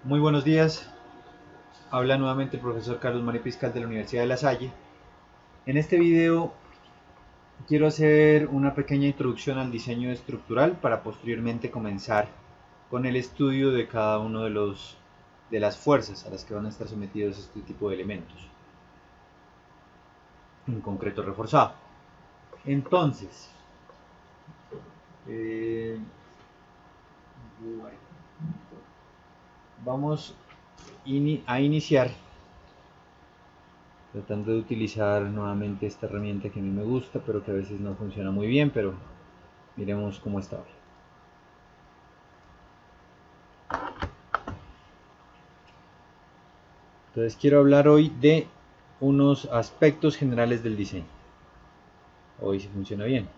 Muy buenos días, habla nuevamente el profesor Carlos Mario Piscal de la Universidad de La Salle. En este video quiero hacer una pequeña introducción al diseño estructural para posteriormente comenzar con el estudio de cada uno de las fuerzas a las que van a estar sometidos este tipo de elementos, en concreto reforzado. Entonces, bueno, vamos a iniciar tratando de utilizar nuevamente esta herramienta que a mí me gusta, pero que a veces no funciona muy bien, pero miremos cómo está hoy. Entonces quiero hablar hoy de unos aspectos generales del diseño. Hoy sí funciona bien.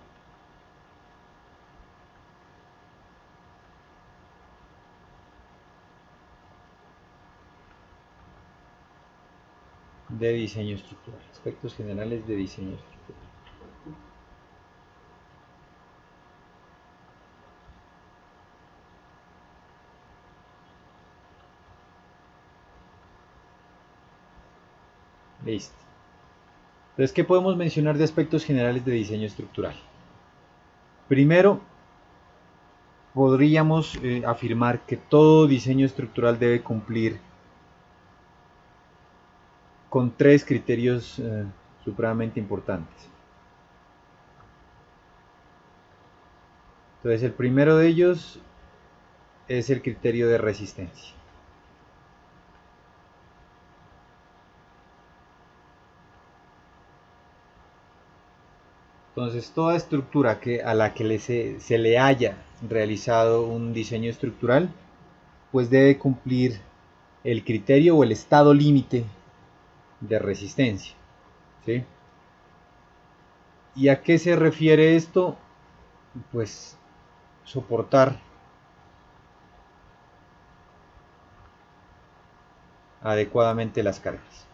De diseño estructural. Aspectos generales de diseño estructural. Listo. Entonces, ¿qué podemos mencionar de aspectos generales de diseño estructural? Primero, podríamos afirmar que todo diseño estructural debe cumplir con tres criterios supremamente importantes. Entonces, el primero de ellos es el criterio de resistencia. Entonces, toda estructura a la que se le haya realizado un diseño estructural, pues debe cumplir el criterio o el estado límite de resistencia. ¿Sí? ¿Y a qué se refiere esto? Pues soportar adecuadamente las cargas.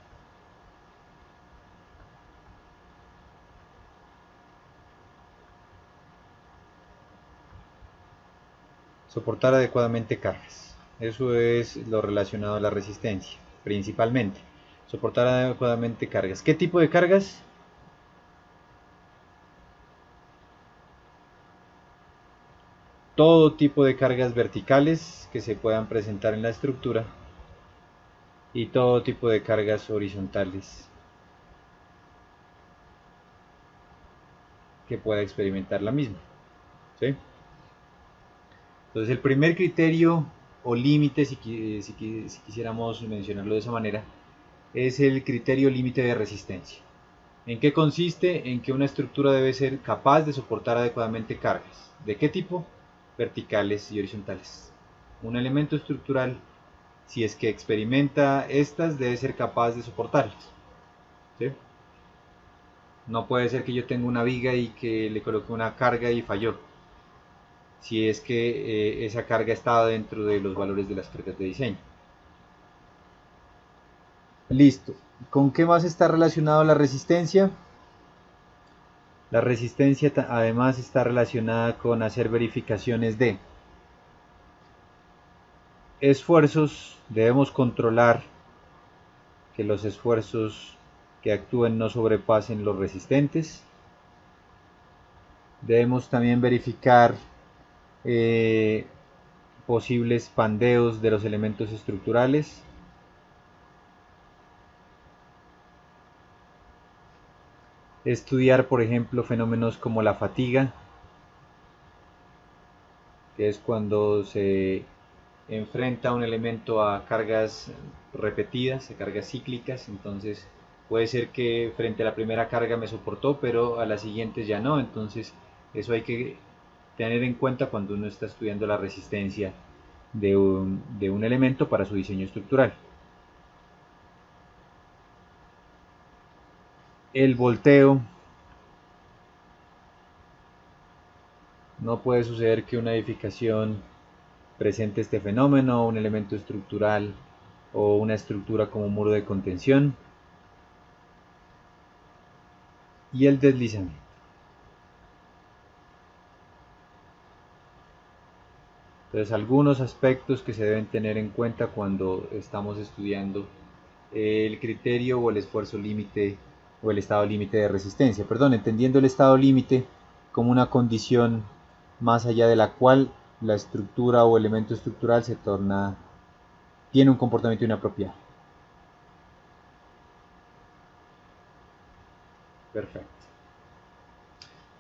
Soportar adecuadamente cargas. Eso es lo relacionado a la resistencia, principalmente. Soportar adecuadamente cargas. ¿Qué tipo de cargas? Todo tipo de cargas verticales que se puedan presentar en la estructura y todo tipo de cargas horizontales que pueda experimentar la misma. ¿Sí? Entonces el primer criterio o límite, si quisiéramos mencionarlo de esa manera, es el criterio límite de resistencia. ¿En qué consiste? En que una estructura debe ser capaz de soportar adecuadamente cargas. ¿De qué tipo? Verticales y horizontales. Un elemento estructural, si es que experimenta estas, debe ser capaz de soportarlas. ¿Sí? No puede ser que yo tenga una viga y que le coloque una carga y falló, si es que esa carga está dentro de los valores de las cargas de diseño. Listo. ¿Con qué más está relacionado la resistencia? La resistencia además está relacionada con hacer verificaciones de esfuerzos. Debemos controlar que los esfuerzos que actúen no sobrepasen los resistentes. Debemos también verificar eh, posibles pandeos de los elementos estructurales. Estudiar, por ejemplo, fenómenos como la fatiga, que es cuando se enfrenta un elemento a cargas repetidas, a cargas cíclicas. Entonces puede ser que frente a la primera carga me soportó, pero a las siguientes ya no. Entonces eso hay que tener en cuenta cuando uno está estudiando la resistencia de un elemento para su diseño estructural. El volteo. No puede suceder que una edificación presente este fenómeno, un elemento estructural o una estructura como muro de contención. Y el deslizamiento. Entonces, algunos aspectos que se deben tener en cuenta cuando estamos estudiando el criterio o el esfuerzo límite o el estado límite de resistencia. Perdón, entendiendo el estado límite como una condición más allá de la cual la estructura o elemento estructural tiene un comportamiento inapropiado. Perfecto.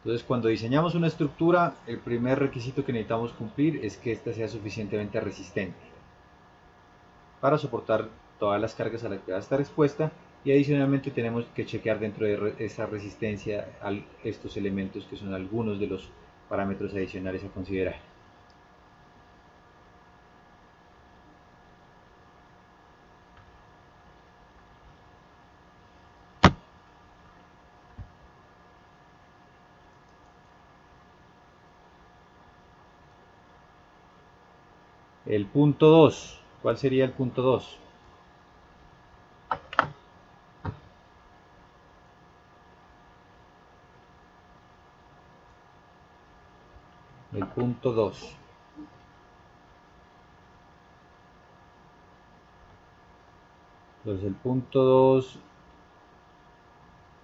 Entonces, cuando diseñamos una estructura, el primer requisito que necesitamos cumplir es que ésta sea suficientemente resistente para soportar todas las cargas a las que va a estar expuesta, y adicionalmente tenemos que chequear dentro de esa resistencia a estos elementos que son algunos de los parámetros adicionales a considerar. El punto 2, ¿cuál sería el punto 2? El punto 2. Entonces el punto 2,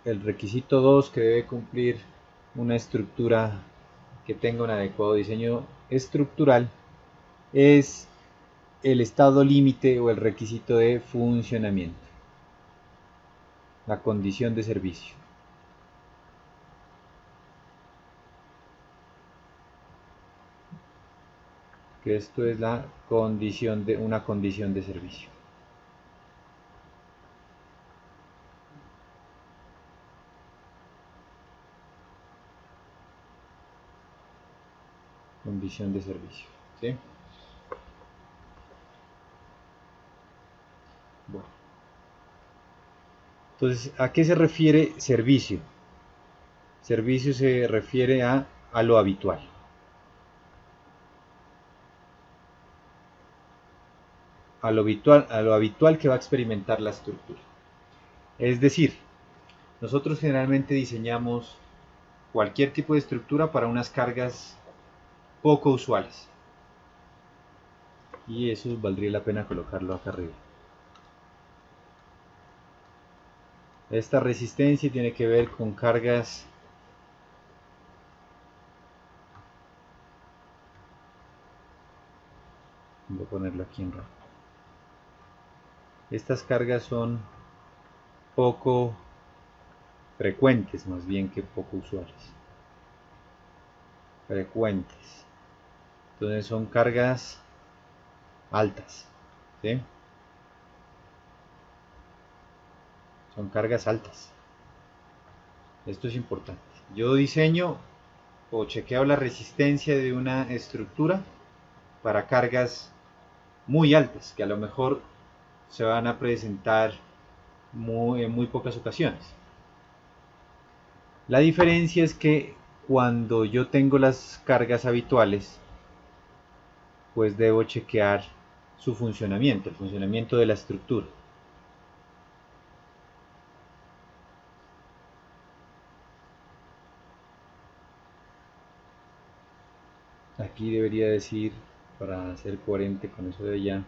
el requisito 2 que debe cumplir una estructura que tenga un adecuado diseño estructural es el estado límite o el requisito de funcionamiento, la condición de servicio. Que esto es la condición de una condición de servicio. Condición de servicio, ¿sí? Bueno. Entonces, ¿a qué se refiere servicio? Servicio se refiere a lo habitual. A lo habitual que va a experimentar la estructura. Es decir, nosotros generalmente diseñamos cualquier tipo de estructura para unas cargas poco usuales. Y eso valdría la pena colocarlo acá arriba. Esta resistencia tiene que ver con cargas voy a ponerlo aquí en rojo. Estas cargas son poco frecuentes, más bien que poco usuales. Frecuentes. Entonces son cargas altas, ¿sí? Son cargas altas. Esto es importante. Yo diseño o chequeo la resistencia de una estructura para cargas muy altas, que a lo mejor se van a presentar en muy pocas ocasiones. La diferencia es que cuando yo tengo las cargas habituales, pues debo chequear su funcionamiento, el funcionamiento de la estructura. Aquí debería decir, para ser coherente con eso de allá,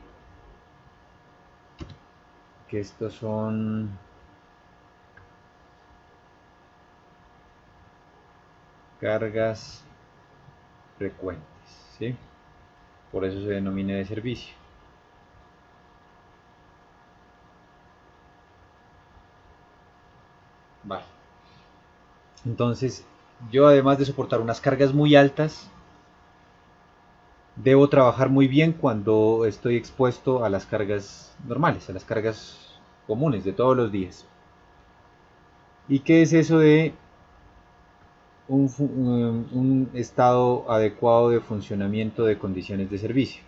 que estos son cargas frecuentes, ¿sí? Por eso se denomina de servicio. Vale. Entonces, yo además de soportar unas cargas muy altas, debo trabajar muy bien cuando estoy expuesto a las cargas normales, a las cargas comunes de todos los días. ¿Y qué es eso de un estado adecuado de funcionamiento de condiciones de servicio?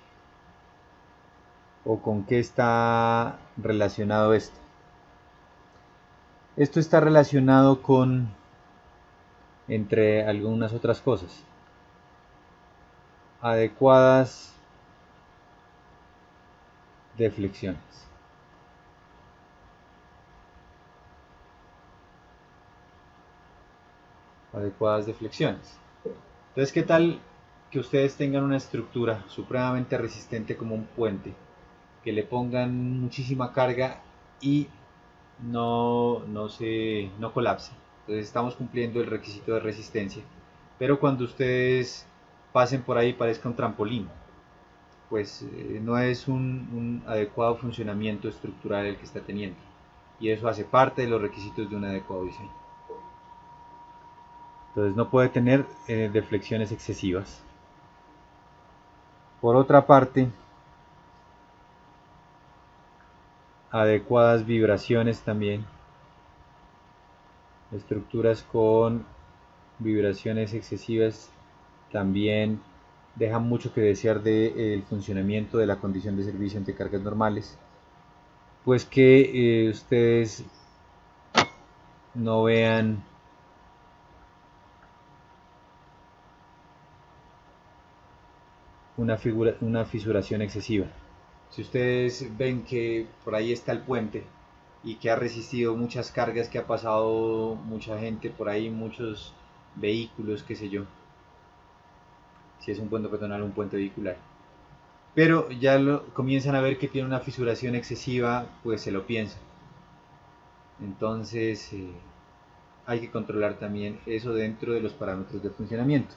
¿O con qué está relacionado esto? Esto está relacionado con, entre algunas otras cosas, adecuadas deflexiones. Adecuadas deflexiones. Entonces, que ustedes tengan una estructura supremamente resistente como un puente, que le pongan muchísima carga y no colapse. Entonces estamos cumpliendo el requisito de resistencia. Pero cuando ustedes pasen por ahí parezca un trampolín, pues no es un adecuado funcionamiento estructural el que está teniendo. Y eso hace parte de los requisitos de un adecuado diseño. Entonces no puede tener deflexiones excesivas. Por otra parte, adecuadas vibraciones también. Estructuras con vibraciones excesivas también dejan mucho que desear del funcionamiento de la condición de servicio ante cargas normales. Pues que ustedes no vean una fisuración excesiva. Si ustedes ven que por ahí está el puente y que ha resistido muchas cargas, que ha pasado mucha gente por ahí, muchos vehículos, qué sé yo, si es un puente peatonal o un puente vehicular, pero ya comienzan a ver que tiene una fisuración excesiva, pues se lo piensan. Entonces hay que controlar también eso dentro de los parámetros de funcionamiento.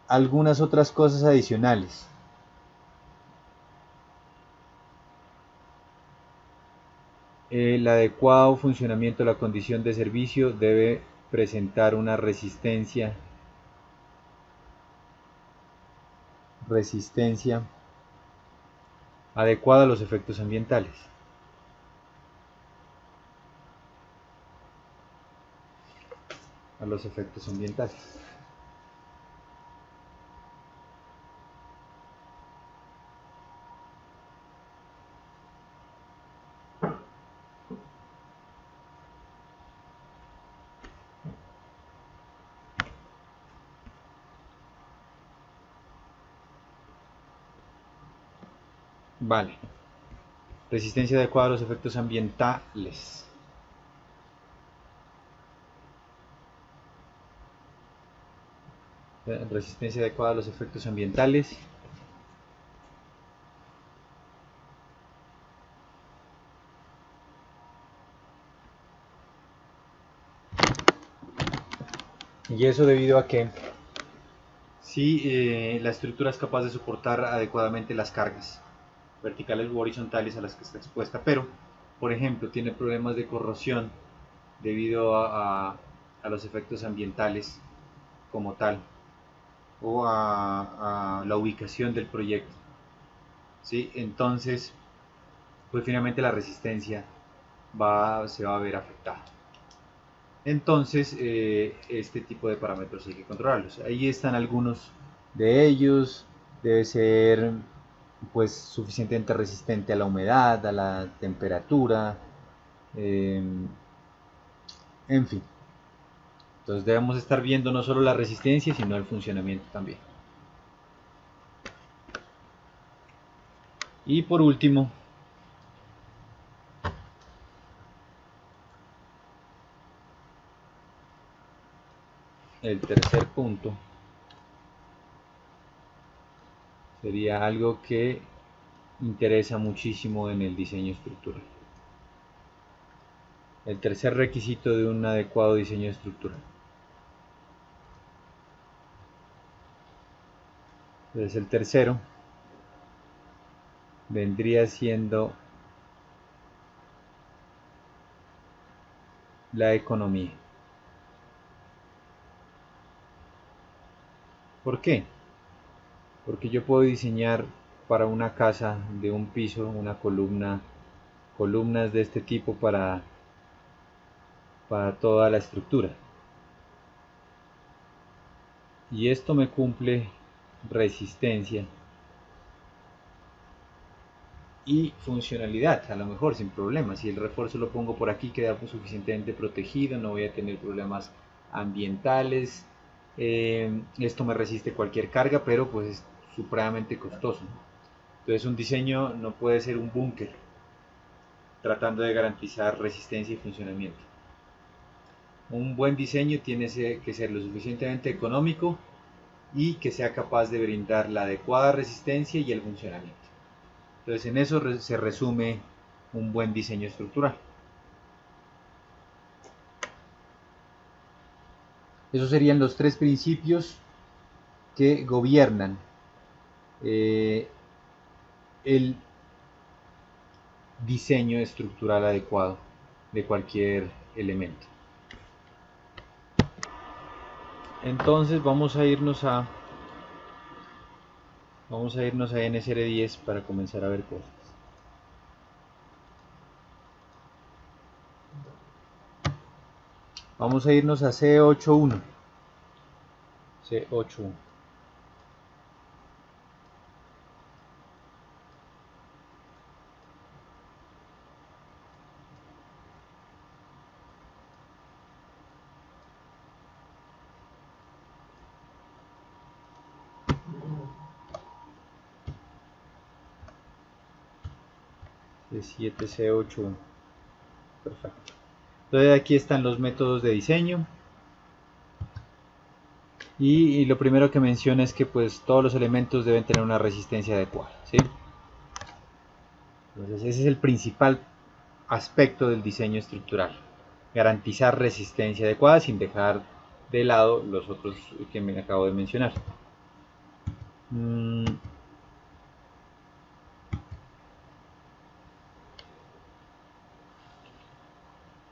Algunas otras cosas adicionales. El adecuado funcionamiento de la condición de servicio debe presentar una resistencia adecuada a los efectos ambientales. Vale. Resistencia adecuada a los efectos ambientales. Resistencia adecuada a los efectos ambientales. Y eso debido a que si la estructura es capaz de soportar adecuadamente las cargas verticales u horizontales a las que está expuesta, pero por ejemplo tiene problemas de corrosión debido a los efectos ambientales como tal, o a la ubicación del proyecto, ¿sí? Entonces pues finalmente la resistencia se va a ver afectada. Entonces este tipo de parámetros hay que controlarlos. Ahí están algunos de ellos. Debe ser pues suficientemente resistente a la humedad, a la temperatura, en fin. Entonces debemos estar viendo no solo la resistencia, sino el funcionamiento también. Y por último, el tercer punto sería algo que interesa muchísimo en el diseño estructural. El tercer requisito de un adecuado diseño estructural. Entonces el tercero vendría siendo la economía. ¿Por qué? Porque yo puedo diseñar para una casa de un piso, una columnas de este tipo para toda la estructura. Y esto me cumple resistencia y funcionalidad, a lo mejor sin problema. Si el refuerzo lo pongo por aquí, queda suficientemente protegido, no voy a tener problemas ambientales. Esto me resiste cualquier carga, pero pues es supremamente costoso. Entonces un diseño no puede ser un búnker tratando de garantizar resistencia y funcionamiento. Un buen diseño tiene que ser lo suficientemente económico y que sea capaz de brindar la adecuada resistencia y el funcionamiento. Entonces en eso se resume un buen diseño estructural. Esos serían los tres principios que gobiernan el diseño estructural adecuado de cualquier elemento. Entonces vamos a irnos a NSR10 para comenzar a ver cosas. Vamos a irnos a C81. C81. C7C81. Perfecto. Entonces aquí están los métodos de diseño. Y lo primero que menciona es que pues todos los elementos deben tener una resistencia adecuada, ¿sí? Entonces ese es el principal aspecto del diseño estructural, garantizar resistencia adecuada sin dejar de lado los otros que me acabo de mencionar.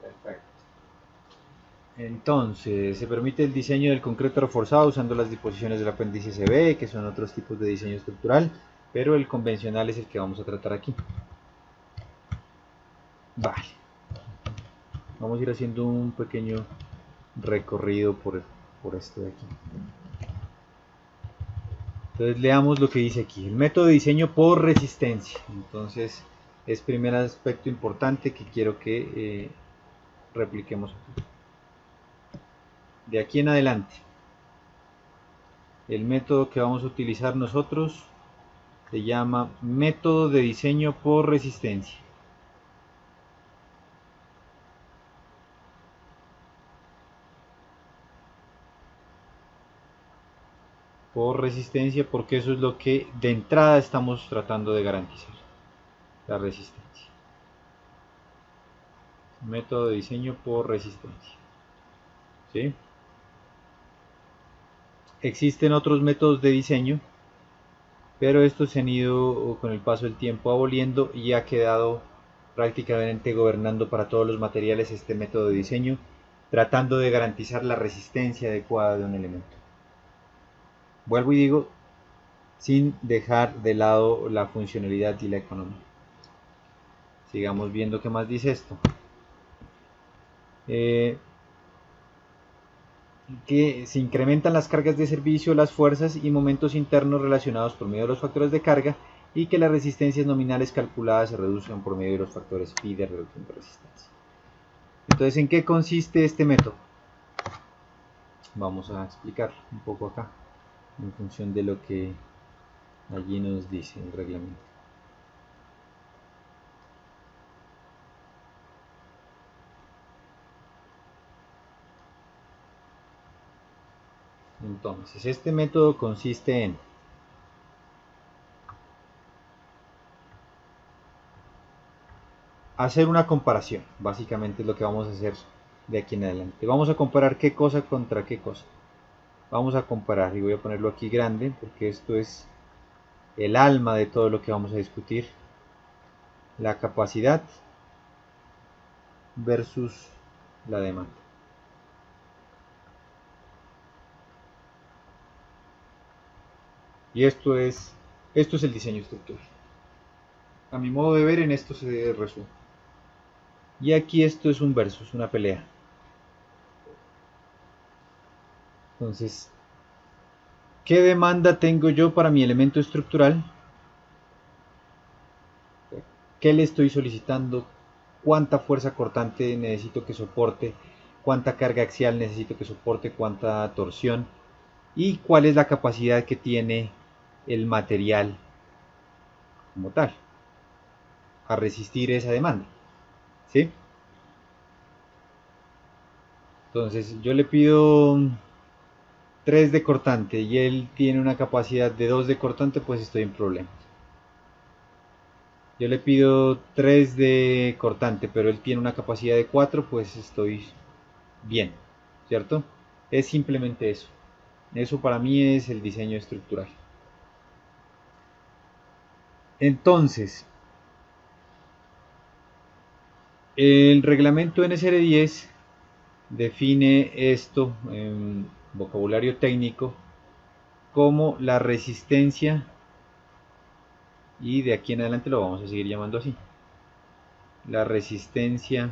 Perfecto. Entonces, se permite el diseño del concreto reforzado usando las disposiciones del apéndice CB, que son otros tipos de diseño estructural, pero el convencional es el que vamos a tratar aquí. Vale. Vamos a ir haciendo un pequeño recorrido por esto de aquí. Entonces leamos lo que dice aquí. El método de diseño por resistencia. Entonces es primer aspecto importante que quiero que repliquemos aquí. De aquí en adelante, el método que vamos a utilizar nosotros se llama método de diseño por resistencia. Por resistencia, porque eso es lo que de entrada estamos tratando de garantizar, la resistencia. Método de diseño por resistencia. ¿Sí? Existen otros métodos de diseño, pero estos se han ido con el paso del tiempo aboliendo y ha quedado prácticamente gobernando para todos los materiales este método de diseño, tratando de garantizar la resistencia adecuada de un elemento. Vuelvo y digo, sin dejar de lado la funcionalidad y la economía. Sigamos viendo qué más dice esto. Que se incrementan las cargas de servicio, las fuerzas y momentos internos relacionados por medio de los factores de carga y que las resistencias nominales calculadas se reducen por medio de los factores phi de reducción de resistencia. Entonces, ¿en qué consiste este método? Vamos a explicar un poco acá, en función de lo que allí nos dice el reglamento. Entonces, este método consiste en hacer una comparación, básicamente es lo que vamos a hacer de aquí en adelante. Vamos a comparar qué cosa contra qué cosa. Vamos a comparar, y voy a ponerlo aquí grande, porque esto es el alma de todo lo que vamos a discutir. La capacidad versus la demanda. Y esto es el diseño estructural. A mi modo de ver, en esto se resume. Y aquí esto es un versus, una pelea. Entonces, ¿qué demanda tengo yo para mi elemento estructural? ¿Qué le estoy solicitando? ¿Cuánta fuerza cortante necesito que soporte? ¿Cuánta carga axial necesito que soporte? ¿Cuánta torsión? ¿Y cuál es la capacidad que tiene el material como tal a resistir esa demanda? ¿Sí? Entonces yo le pido 3 de cortante y él tiene una capacidad de 2 de cortante, pues estoy en problemas. Yo le pido 3 de cortante, pero él tiene una capacidad de 4, pues estoy bien, ¿cierto? Es simplemente eso. Eso para mí es el diseño estructural. Entonces, el reglamento NSR10 define esto en vocabulario técnico como la resistencia, y de aquí en adelante lo vamos a seguir llamando así, la resistencia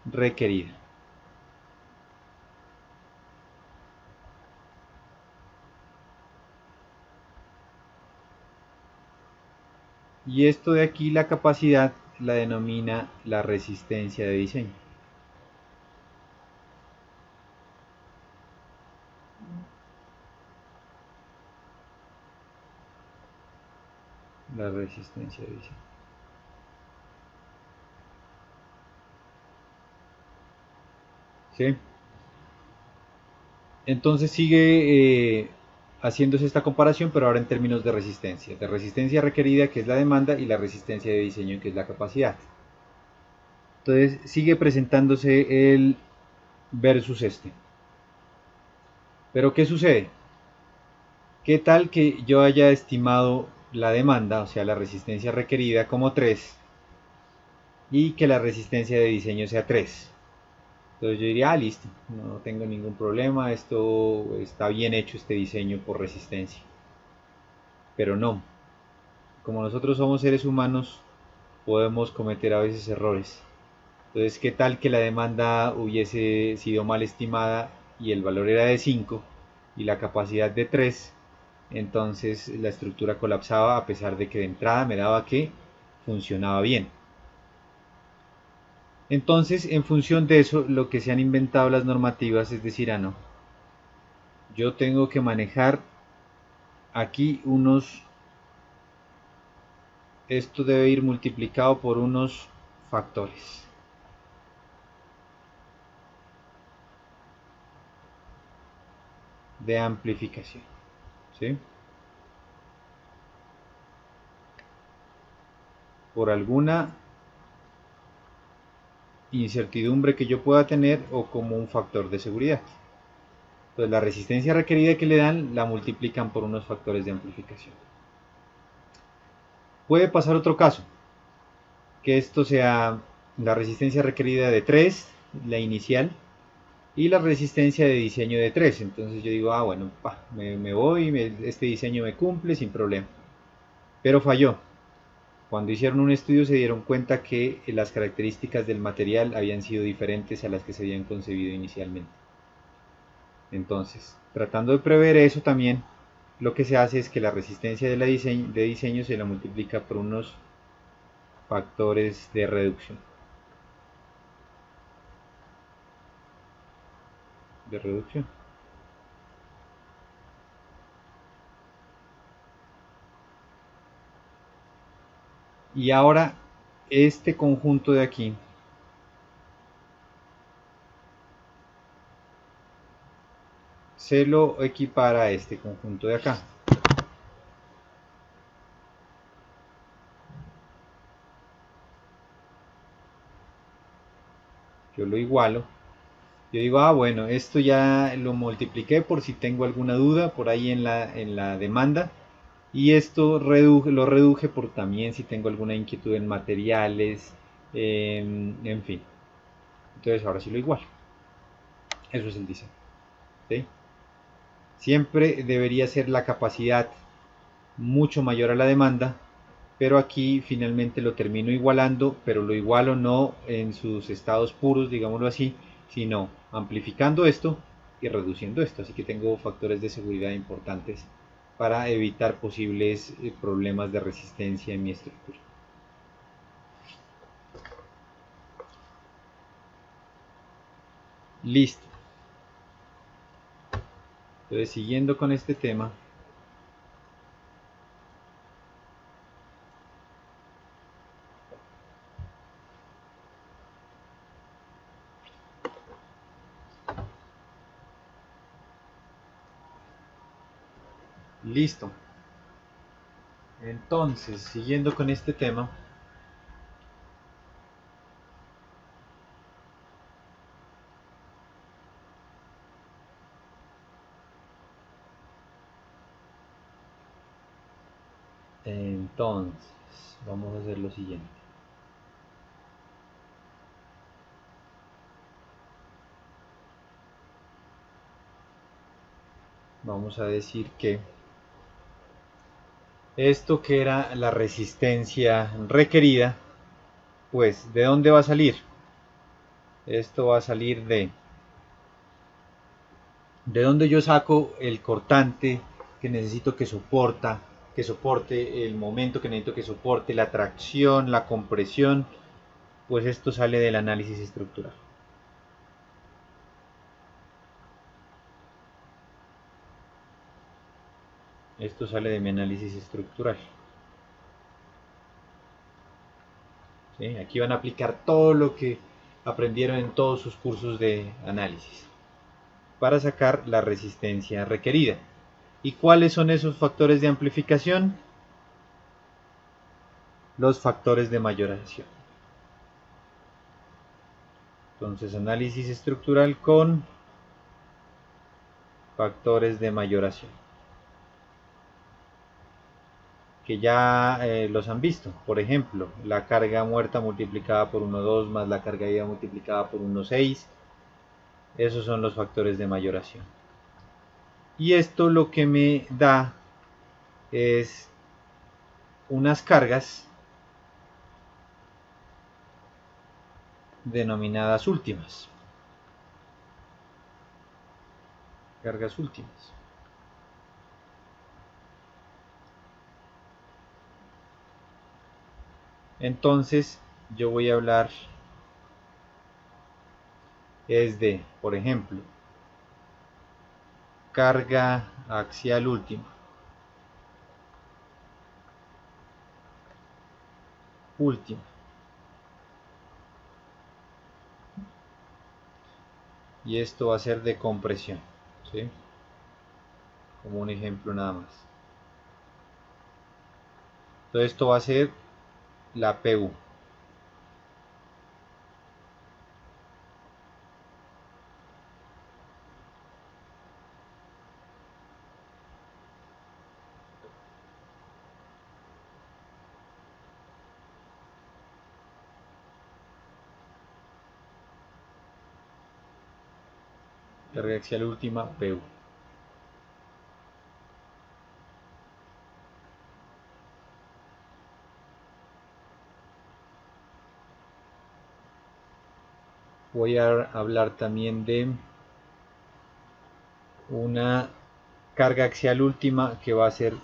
requerida. Y esto de aquí, la capacidad, la denomina la resistencia de diseño. La resistencia de diseño. ¿Sí? Entonces sigue haciéndose esta comparación, pero ahora en términos de resistencia requerida, que es la demanda, y la resistencia de diseño, que es la capacidad. Entonces sigue presentándose el versus este. Pero ¿qué sucede? ¿Qué tal que yo haya estimado la demanda, o sea, la resistencia requerida, como 3 y que la resistencia de diseño sea 3? Entonces yo diría, listo, no tengo ningún problema, esto está bien hecho, este diseño por resistencia. Pero no, como nosotros somos seres humanos, podemos cometer a veces errores. Entonces, ¿qué tal que la demanda hubiese sido mal estimada y el valor era de 5 y la capacidad de 3? Entonces la estructura colapsaba, a pesar de que de entrada me daba que funcionaba bien. Entonces, en función de eso, lo que se han inventado las normativas es decir, no, yo tengo que manejar aquí esto debe ir multiplicado por unos factores de amplificación, ¿sí? Por alguna incertidumbre que yo pueda tener o como un factor de seguridad. Entonces la resistencia requerida que le dan la multiplican por unos factores de amplificación. Puede pasar otro caso, que esto sea la resistencia requerida de 3, la inicial, y la resistencia de diseño de 3. Entonces yo digo, bueno, me voy, este diseño me cumple sin problema. Pero falló. Cuando hicieron un estudio se dieron cuenta que las características del material habían sido diferentes a las que se habían concebido inicialmente. Entonces, tratando de prever eso también, lo que se hace es que la resistencia de diseño se la multiplica por unos factores de reducción. De reducción. Y ahora este conjunto de aquí se lo equipara a este conjunto de acá. Yo lo igualo. Yo digo, bueno, esto ya lo multipliqué por si tengo alguna duda por ahí en la demanda. Y esto lo reduje por también si tengo alguna inquietud en materiales, en fin. Entonces ahora sí lo igualo. Eso es el diseño. ¿Sí? Siempre debería ser la capacidad mucho mayor a la demanda, pero aquí finalmente lo termino igualando, pero lo igualo no en sus estados puros, digámoslo así, sino amplificando esto y reduciendo esto. Así que tengo factores de seguridad importantes para evitar posibles problemas de resistencia en mi estructura. Listo. Entonces, siguiendo con este tema, Listo. Entonces, siguiendo con este tema, entonces vamos a hacer lo siguiente. Vamos a decir que esto que era la resistencia requerida, pues ¿de dónde va a salir? Esto va a salir de donde yo saco el cortante que necesito que soporte el momento que necesito que soporte la tracción, la compresión, pues esto sale del análisis estructural. Esto sale de mi análisis estructural. ¿Sí? Aquí van a aplicar todo lo que aprendieron en todos sus cursos de análisis para sacar la resistencia requerida. ¿Y cuáles son esos factores de amplificación? Los factores de mayoración. Entonces, análisis estructural con factores de mayoración, que ya los han visto. Por ejemplo, la carga muerta multiplicada por 1,2 más la carga viva multiplicada por 1,6. Esos son los factores de mayoración. Y esto lo que me da es unas cargas denominadas últimas. Cargas últimas. Entonces yo voy a hablar es de, por ejemplo, carga axial última. Y esto va a ser de compresión, ¿sí? Como un ejemplo nada más. Entonces esto va a ser la PU. Carga axial última, PU. Voy a hablar también de una carga axial última que va a ser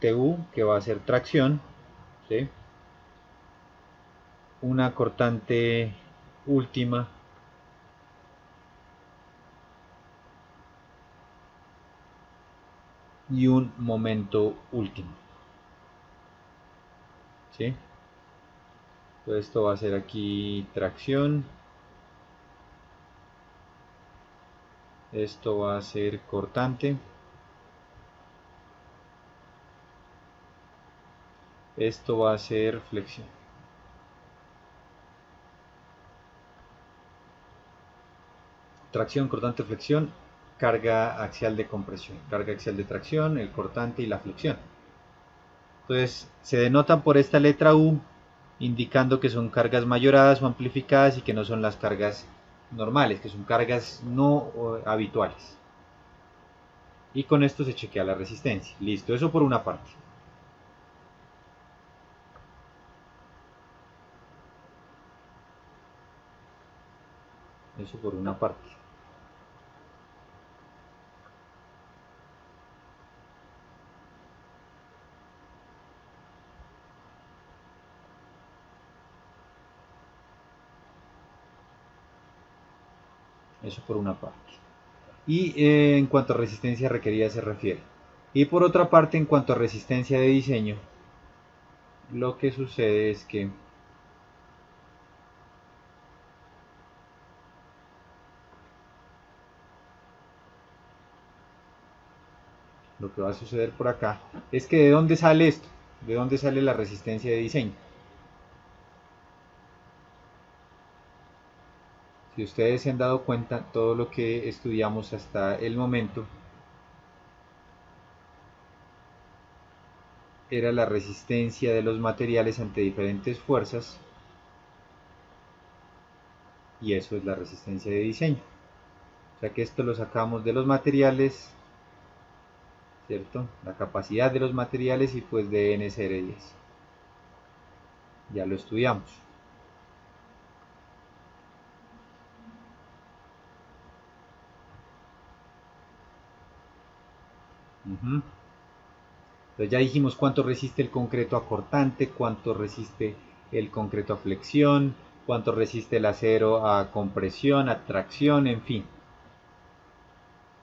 TU, que va a ser tracción, ¿sí? Una cortante última y un momento último, ¿sí? Entonces esto va a ser aquí tracción, esto va a ser cortante, esto va a ser flexión. Tracción, cortante, flexión, carga axial de compresión, carga axial de tracción, el cortante y la flexión. Entonces se denotan por esta letra U, indicando que son cargas mayoradas o amplificadas y que no son las cargas normales, que son cargas no habituales. Y con esto se chequea la resistencia. Listo, eso por una parte. Eso por una parte. Eso por una parte. Y en cuanto a resistencia requerida se refiere. Y por otra parte, en cuanto a resistencia de diseño, lo que sucede es que lo que va a suceder por acá es que ¿de dónde sale esto? ¿De dónde sale la resistencia de diseño? Si ustedes se han dado cuenta, todo lo que estudiamos hasta el momento era la resistencia de los materiales ante diferentes fuerzas, y eso es la resistencia de diseño. O sea que esto lo sacamos de los materiales, ¿cierto? La capacidad de los materiales y pues de NSR10. Ya lo estudiamos. Entonces ya dijimos cuánto resiste el concreto a cortante, cuánto resiste el concreto a flexión, cuánto resiste el acero a compresión, a tracción, en fin.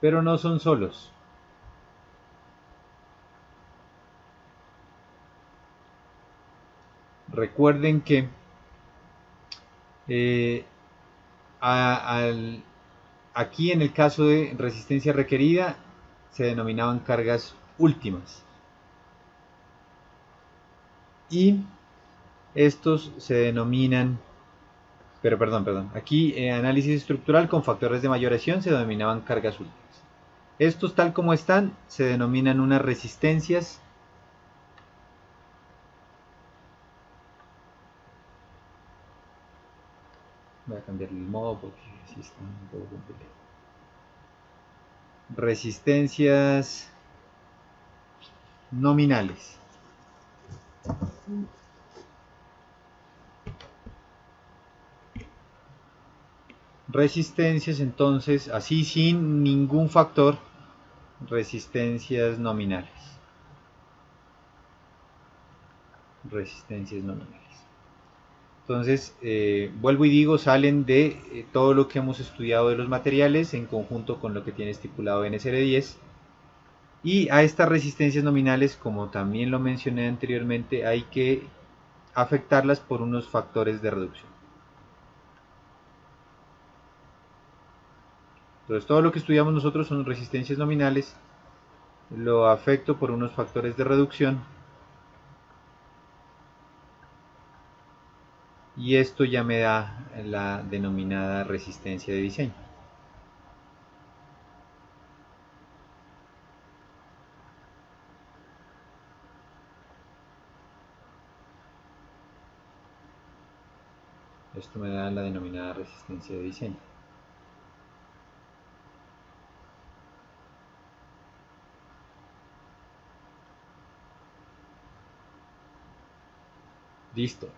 Pero no son solos. Recuerden que aquí en el caso de resistencia requerida se denominaban cargas últimas. Y estos se denominan, perdón, aquí análisis estructural con factores de mayoración se denominaban cargas últimas. Estos tal como están se denominan unas resistencias voy a cambiar el modo porque así está un poco complicado. Resistencias nominales. Resistencias entonces así sin ningún factor, resistencias nominales. Resistencias nominales. Entonces, vuelvo y digo, salen de todo lo que hemos estudiado de los materiales en conjunto con lo que tiene estipulado NSR10. Y a estas resistencias nominales, como también lo mencioné anteriormente, hay que afectarlas por unos factores de reducción. Entonces, todo lo que estudiamos nosotros son resistencias nominales, lo afecto por unos factores de reducción. Y esto ya me da la denominada resistencia de diseño. Esto me da la denominada resistencia de diseño. Listo.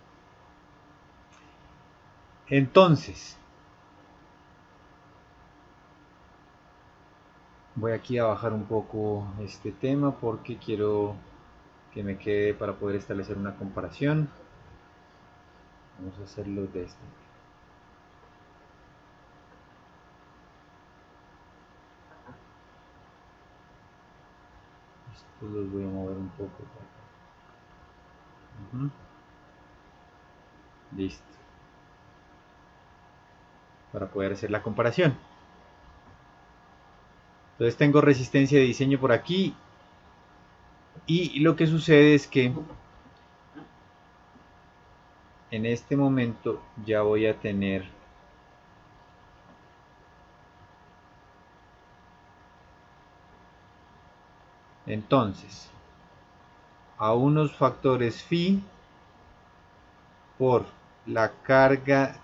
Entonces, voy aquí a bajar un poco este tema porque quiero que me quede para poder establecer una comparación. Vamos a hacerlo de esta manera. Estos los voy a mover un poco. Listo. Para poder hacer la comparación. Entonces tengo resistencia de diseño por aquí. Y lo que sucede es que en este momento ya voy a tener entonces a unos factores phi por la carga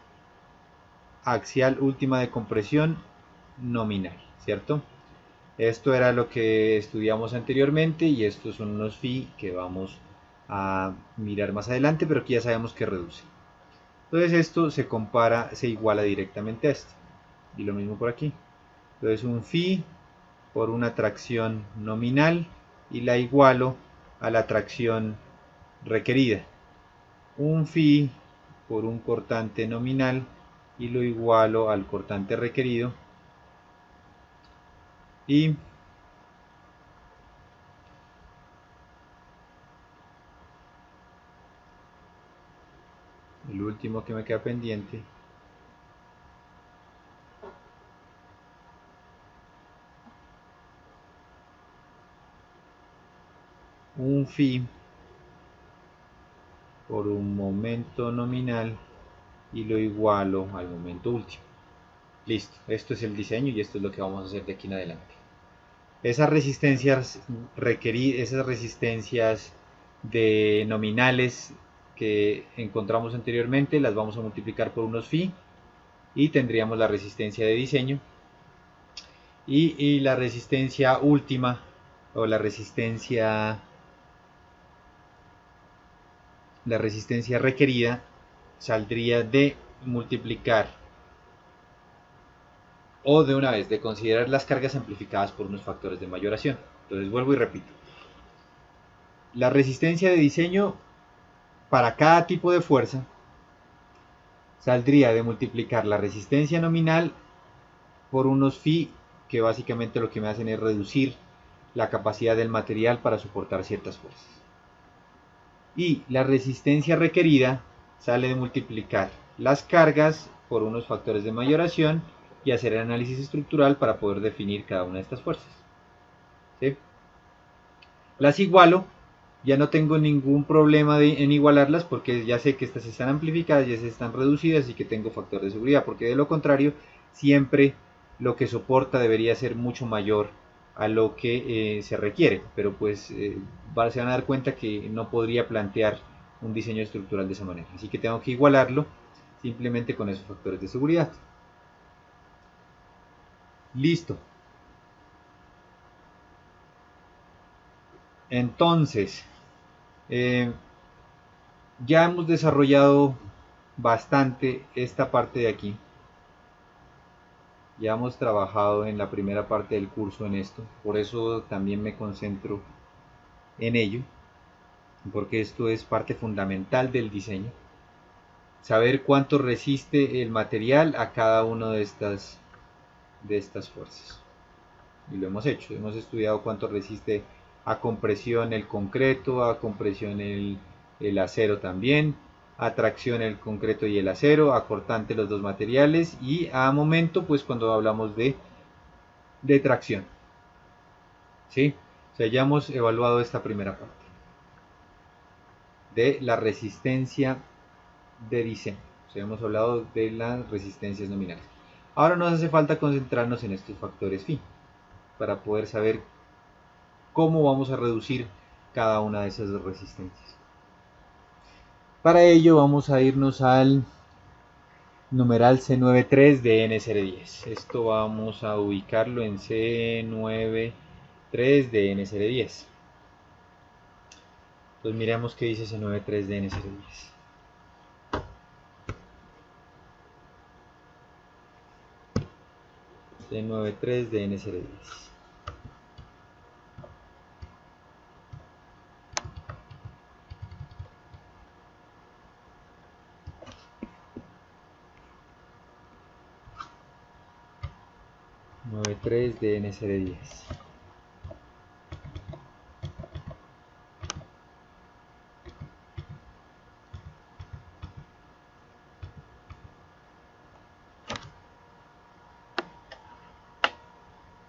axial última de compresión nominal, ¿cierto? Esto era lo que estudiamos anteriormente y estos son unos phi que vamos a mirar más adelante, pero que ya sabemos que reduce. Entonces esto se compara, se iguala directamente a esto. Y lo mismo por aquí. Entonces un phi por una tracción nominal y la igualo a la tracción requerida. Un phi por un cortante nominal y lo igualo al cortante requerido. Y el último que me queda pendiente un phi por un momento nominal y lo igualo al momento último. Listo, esto es el diseño y esto es lo que vamos a hacer de aquí en adelante. Esas resistencias de nominales que encontramos anteriormente las vamos a multiplicar por unos phi y tendríamos la resistencia de diseño, y la resistencia última, o la resistencia requerida, saldría de multiplicar, o de una vez de considerar las cargas amplificadas por unos factores de mayoración. Entonces vuelvo y repito: la resistencia de diseño para cada tipo de fuerza saldría de multiplicar la resistencia nominal por unos phi, que básicamente lo que me hacen es reducir la capacidad del material para soportar ciertas fuerzas. Y la resistencia requerida sale de multiplicar las cargas por unos factores de mayoración y hacer el análisis estructural para poder definir cada una de estas fuerzas. ¿Sí? Las igualo, ya no tengo ningún problema en igualarlas, porque ya sé que estas están amplificadas, ya están reducidas y que tengo factor de seguridad, porque de lo contrario siempre lo que soporta debería ser mucho mayor a lo que se requiere, pero pues se van a dar cuenta que no podría plantear un diseño estructural de esa manera, así que tengo que igualarlo simplemente con esos factores de seguridad. Listo. Entonces, ya hemos desarrollado bastante esta parte de aquí. Ya hemos trabajado en la primera parte del curso en esto, por eso también me concentro en ello, porque esto es parte fundamental del diseño. Saber cuánto resiste el material a cada una de estas fuerzas. Y lo hemos hecho, hemos estudiado cuánto resiste a compresión el concreto, a compresión el acero también, a tracción el concreto y el acero, a cortante los dos materiales, y a momento pues cuando hablamos de tracción. ¿Sí? O sea, ya hemos evaluado esta primera parte de la resistencia de diseño. O sea, hemos hablado de las resistencias nominales. Ahora nos hace falta concentrarnos en estos factores phi para poder saber cómo vamos a reducir cada una de esas resistencias. Para ello vamos a irnos al numeral C93 de N serie 10. Esto vamos a ubicarlo en C93 de N serie 10. Entonces miremos qué dice C93 de N serie 10. C93 de N serie 10. de N serie 10.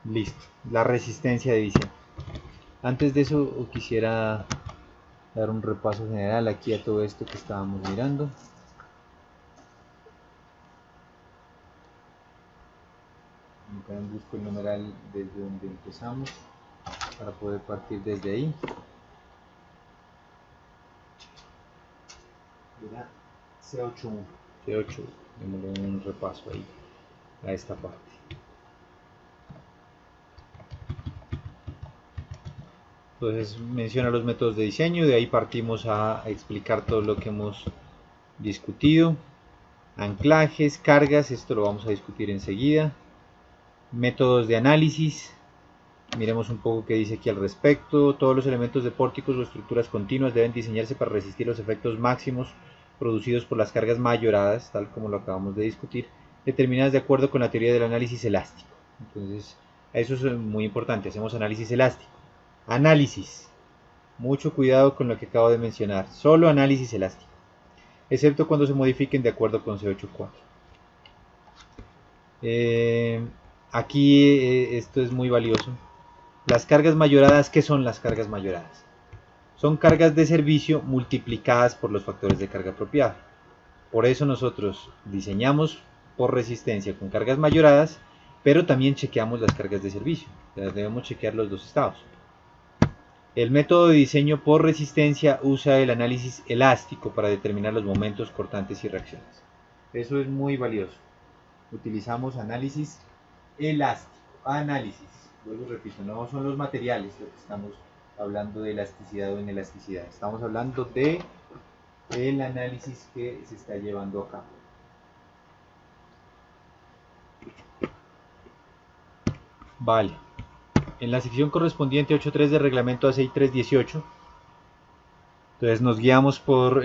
Listo, la resistencia de diseño. Antes de eso quisiera dar un repaso general aquí a todo esto que estábamos mirando. Busco el numeral desde donde empezamos para poder partir desde ahí. Era C8. Démosle un repaso ahí a esta parte. Entonces menciona los métodos de diseño, de ahí partimos a explicar todo lo que hemos discutido. Anclajes, cargas, esto lo vamos a discutir enseguida. Métodos de análisis, miremos un poco qué dice aquí al respecto. Todos los elementos de pórticos o estructuras continuas deben diseñarse para resistir los efectos máximos producidos por las cargas mayoradas, tal como lo acabamos de discutir, determinadas de acuerdo con la teoría del análisis elástico. Entonces, eso es muy importante, hacemos análisis elástico. Análisis, mucho cuidado con lo que acabo de mencionar, solo análisis elástico, excepto cuando se modifiquen de acuerdo con C8.4. Aquí esto es muy valioso. Las cargas mayoradas, ¿qué son las cargas mayoradas? son cargas de servicio multiplicadas por los factores de carga apropiada. Por eso nosotros diseñamos por resistencia con cargas mayoradas, pero también chequeamos las cargas de servicio. Debemos chequear los dos estados. El método de diseño por resistencia usa el análisis elástico para determinar los momentos, cortantes y reacciones. Eso es muy valioso. Utilizamos análisis elástico. Vuelvo y repito, no son los materiales lo que estamos hablando de elasticidad o inelasticidad. Estamos hablando de el análisis que se está llevando a cabo. Vale. En la sección correspondiente 8.3 del reglamento ACI 318, entonces nos guiamos por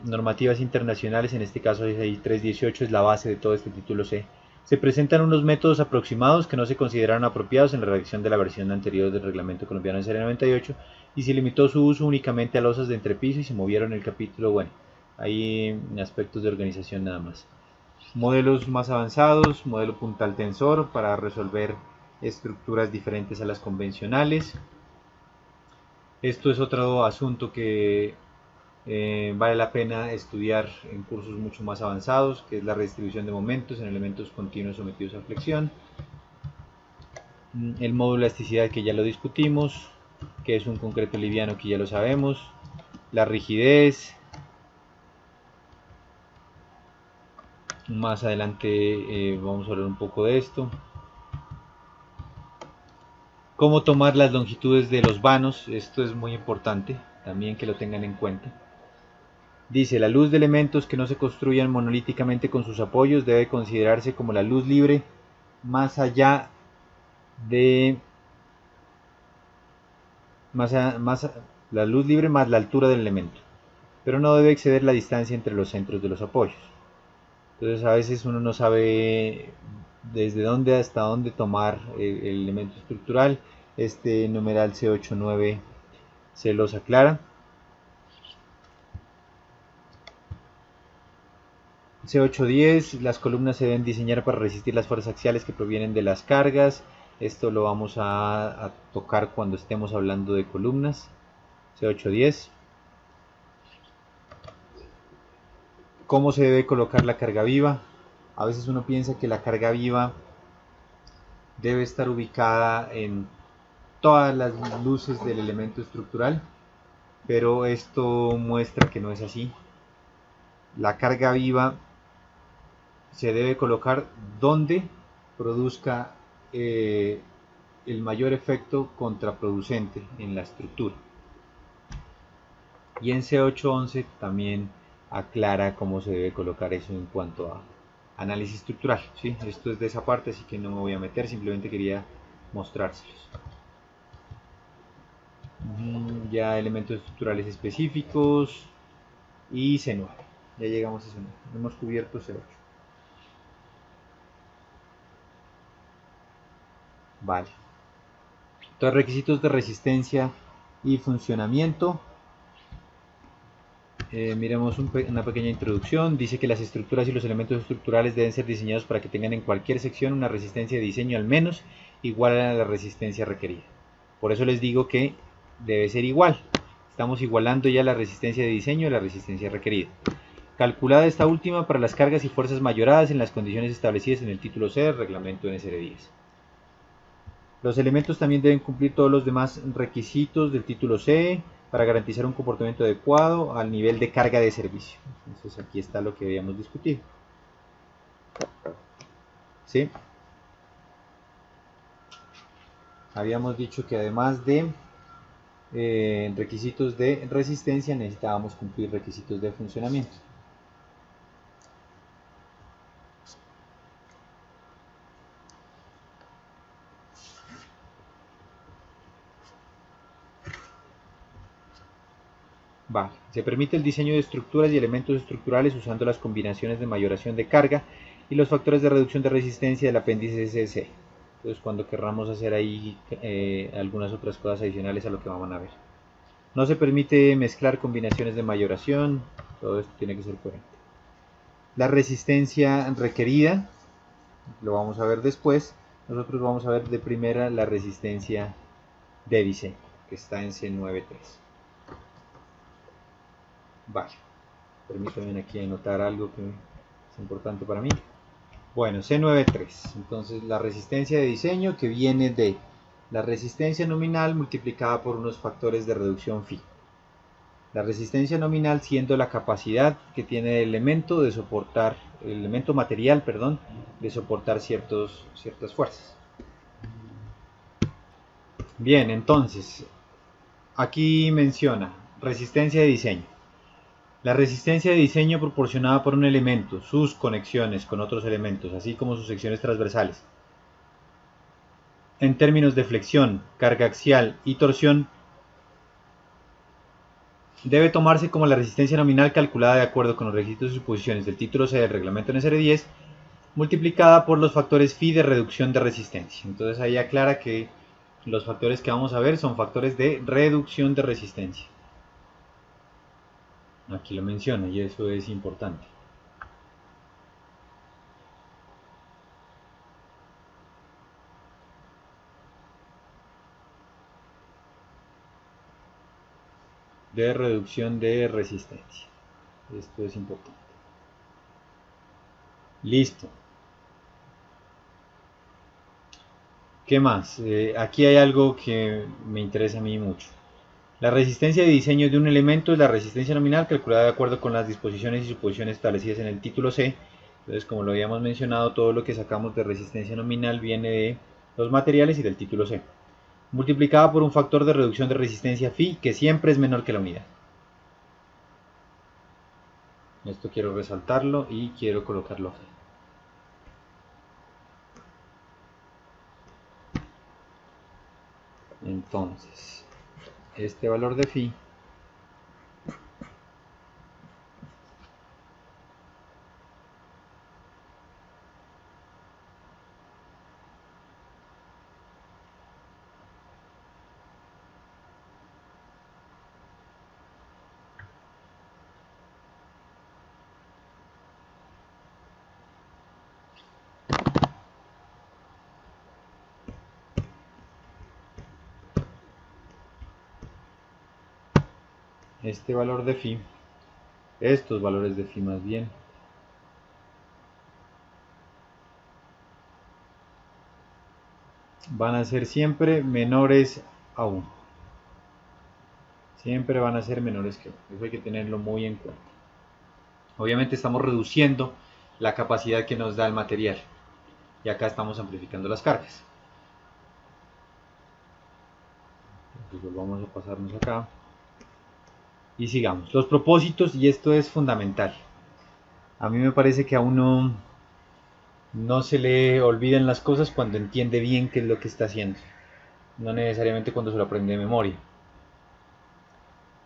normativas internacionales. En este caso ACI 318 es la base de todo este título C. Se presentan unos métodos aproximados que no se consideraron apropiados en la redacción de la versión anterior del reglamento colombiano en serie 98 y se limitó su uso únicamente a losas de entrepiso y se movieron el capítulo, bueno, hay aspectos de organización nada más. Modelos más avanzados, modelo puntal tensor para resolver estructuras diferentes a las convencionales. Esto es otro asunto que vale la pena estudiar en cursos mucho más avanzados, que es la redistribución de momentos en elementos continuos sometidos a flexión. El módulo de elasticidad, que ya lo discutimos, que es un concreto liviano, que ya lo sabemos. La rigidez. Más adelante vamos a hablar un poco de esto. Cómo tomar las longitudes de los vanos, esto es muy importante, también que lo tengan en cuenta. Dice, la luz de elementos que no se construyan monolíticamente con sus apoyos debe considerarse como la luz libre más allá de... la luz libre más la altura del elemento, pero no debe exceder la distancia entre los centros de los apoyos. Entonces a veces uno no sabe desde dónde hasta dónde tomar el elemento estructural. Este numeral C89 se los aclara. C810, las columnas se deben diseñar para resistir las fuerzas axiales que provienen de las cargas. Esto lo vamos a tocar cuando estemos hablando de columnas. C810. ¿Cómo se debe colocar la carga viva? A veces uno piensa que la carga viva debe estar ubicada en todas las luces del elemento estructural, pero esto muestra que no es así. La carga viva se debe colocar donde produzca el mayor efecto contraproducente en la estructura. Y en C811 también aclara cómo se debe colocar eso en cuanto a análisis estructural, ¿sí? Esto es de esa parte, así que no me voy a meter, simplemente quería mostrárselos. Ya elementos estructurales específicos y C9. Ya llegamos a C9. Hemos cubierto C8. Vale. Entonces, requisitos de resistencia y funcionamiento. Miremos una pequeña introducción. Dice que las estructuras y los elementos estructurales deben ser diseñados para que tengan en cualquier sección una resistencia de diseño al menos igual a la resistencia requerida. Por eso les digo que debe ser igual. Estamos igualando ya la resistencia de diseño a la resistencia requerida. Calculada esta última para las cargas y fuerzas mayoradas en las condiciones establecidas en el título C del reglamento NSR10. Los elementos también deben cumplir todos los demás requisitos del título C para garantizar un comportamiento adecuado al nivel de carga de servicio. Entonces aquí está lo que habíamos discutido. ¿Sí? Habíamos dicho que además de requisitos de resistencia necesitábamos cumplir requisitos de funcionamiento. Vale. Se permite el diseño de estructuras y elementos estructurales usando las combinaciones de mayoración de carga y los factores de reducción de resistencia del apéndice CC. Entonces cuando querramos hacer ahí algunas otras cosas adicionales a lo que vamos a ver. No se permite mezclar combinaciones de mayoración, todo esto tiene que ser coherente. La resistencia requerida, lo vamos a ver después. Nosotros vamos a ver de primera la resistencia de diseño, que está en C93. Vale, permítanme aquí anotar algo que es importante para mí. Bueno, C93, entonces la resistencia de diseño que viene de la resistencia nominal multiplicada por unos factores de reducción phi. La resistencia nominal siendo la capacidad que tiene el elemento de soportar, el elemento material, perdón, de soportar ciertas fuerzas. Bien, entonces, aquí menciona resistencia de diseño. La resistencia de diseño proporcionada por un elemento, sus conexiones con otros elementos, así como sus secciones transversales, en términos de flexión, carga axial y torsión, debe tomarse como la resistencia nominal calculada de acuerdo con los requisitos y suposiciones del título C del reglamento NSR 10 multiplicada por los factores phi de reducción de resistencia. Entonces ahí aclara que los factores que vamos a ver son factores de reducción de resistencia. Aquí lo menciona y eso es importante. De reducción de resistencia. Esto es importante. Listo. ¿Qué más? Aquí hay algo que me interesa a mí mucho. La resistencia de diseño de un elemento es la resistencia nominal calculada de acuerdo con las disposiciones y suposiciones establecidas en el título C. Entonces, como lo habíamos mencionado, todo lo que sacamos de resistencia nominal viene de los materiales y del título C, multiplicada por un factor de reducción de resistencia phi que siempre es menor que la unidad. Esto quiero resaltarlo y quiero colocarlo aquí. Entonces, este valor de phi este valor de phi, estos valores de phi más bien, van a ser siempre menores a 1. Siempre van a ser menores que 1. Eso hay que tenerlo muy en cuenta. Obviamente estamos reduciendo la capacidad que nos da el material. Y acá estamos amplificando las cargas. Entonces volvamos a pasarnos acá. Y sigamos. Los propósitos, y esto es fundamental. A mí me parece que a uno no se le olvidan las cosas cuando entiende bien qué es lo que está haciendo. No necesariamente cuando se lo aprende de memoria.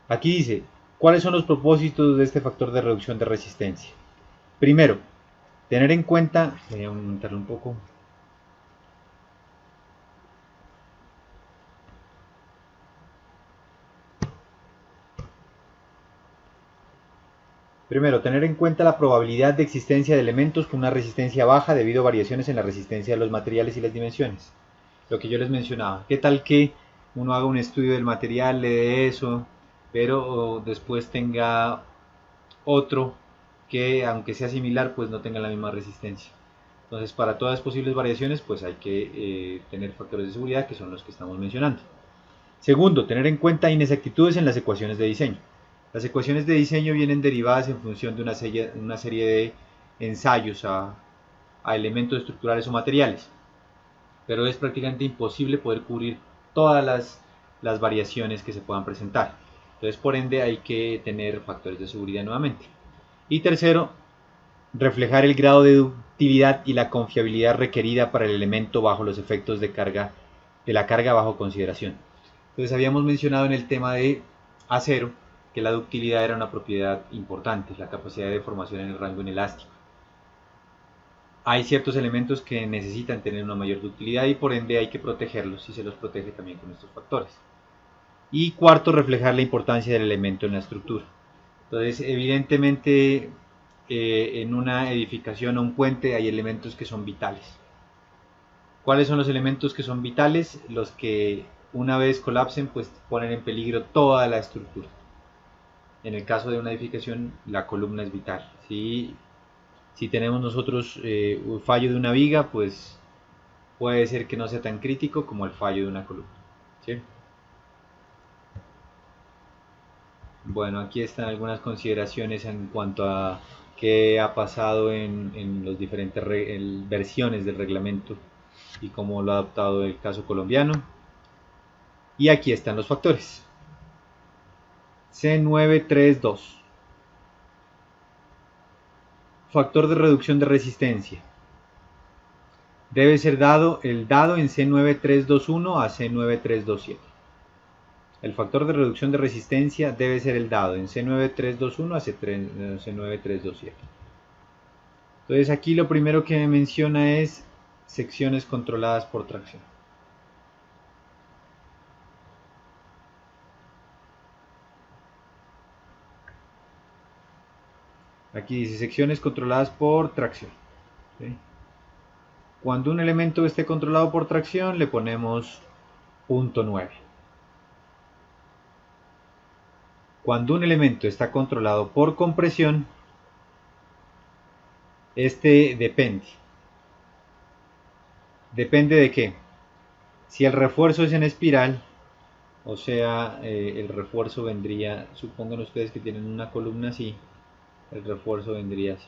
Aquí dice, ¿cuáles son los propósitos de este factor de reducción de resistencia? Primero, tener en cuenta, voy a aumentarlo un poco. Primero, tener en cuenta la probabilidad de existencia de elementos con una resistencia baja debido a variaciones en la resistencia de los materiales y las dimensiones. Lo que yo les mencionaba. ¿Qué tal que uno haga un estudio del material, le dé eso, pero después tenga otro que, aunque sea similar, pues no tenga la misma resistencia? Entonces, para todas las posibles variaciones, pues hay que tener factores de seguridad que son los que estamos mencionando. Segundo, tener en cuenta inexactitudes en las ecuaciones de diseño. Las ecuaciones de diseño vienen derivadas en función de una serie de ensayos a elementos estructurales o materiales, pero es prácticamente imposible poder cubrir todas las variaciones que se puedan presentar. Entonces, por ende, hay que tener factores de seguridad nuevamente. Y tercero, reflejar el grado de ductilidad y la confiabilidad requerida para el elemento bajo los efectos de la carga bajo consideración. Entonces, habíamos mencionado en el tema de acero que la ductilidad era una propiedad importante, la capacidad de deformación en el rango inelástico. Hay ciertos elementos que necesitan tener una mayor ductilidad y por ende hay que protegerlos y se los protege también con estos factores. Y cuarto, reflejar la importancia del elemento en la estructura. Entonces, evidentemente, en una edificación o un puente hay elementos que son vitales. ¿Cuáles son los elementos que son vitales? Los que una vez colapsen, pues ponen en peligro toda la estructura. En el caso de una edificación, la columna es vital. Si tenemos nosotros un fallo de una viga, pues puede ser que no sea tan crítico como el fallo de una columna, ¿sí? Bueno, aquí están algunas consideraciones en cuanto a qué ha pasado en las diferentes versiones del reglamento y cómo lo ha adoptado el caso colombiano. Y aquí están los factores. C932. Factor de reducción de resistencia. Debe ser el dado en C9321 a C9327. El factor de reducción de resistencia debe ser el dado en C9321 a C9327. Entonces aquí lo primero que me menciona es secciones controladas por tracción. Aquí dice secciones controladas por tracción. ¿Sí? Cuando un elemento esté controlado por tracción le ponemos punto 9. Cuando un elemento está controlado por compresión, este depende. ¿Depende de qué? Si el refuerzo es en espiral, o sea, el refuerzo vendría, supongan ustedes que tienen una columna así, el refuerzo vendría así.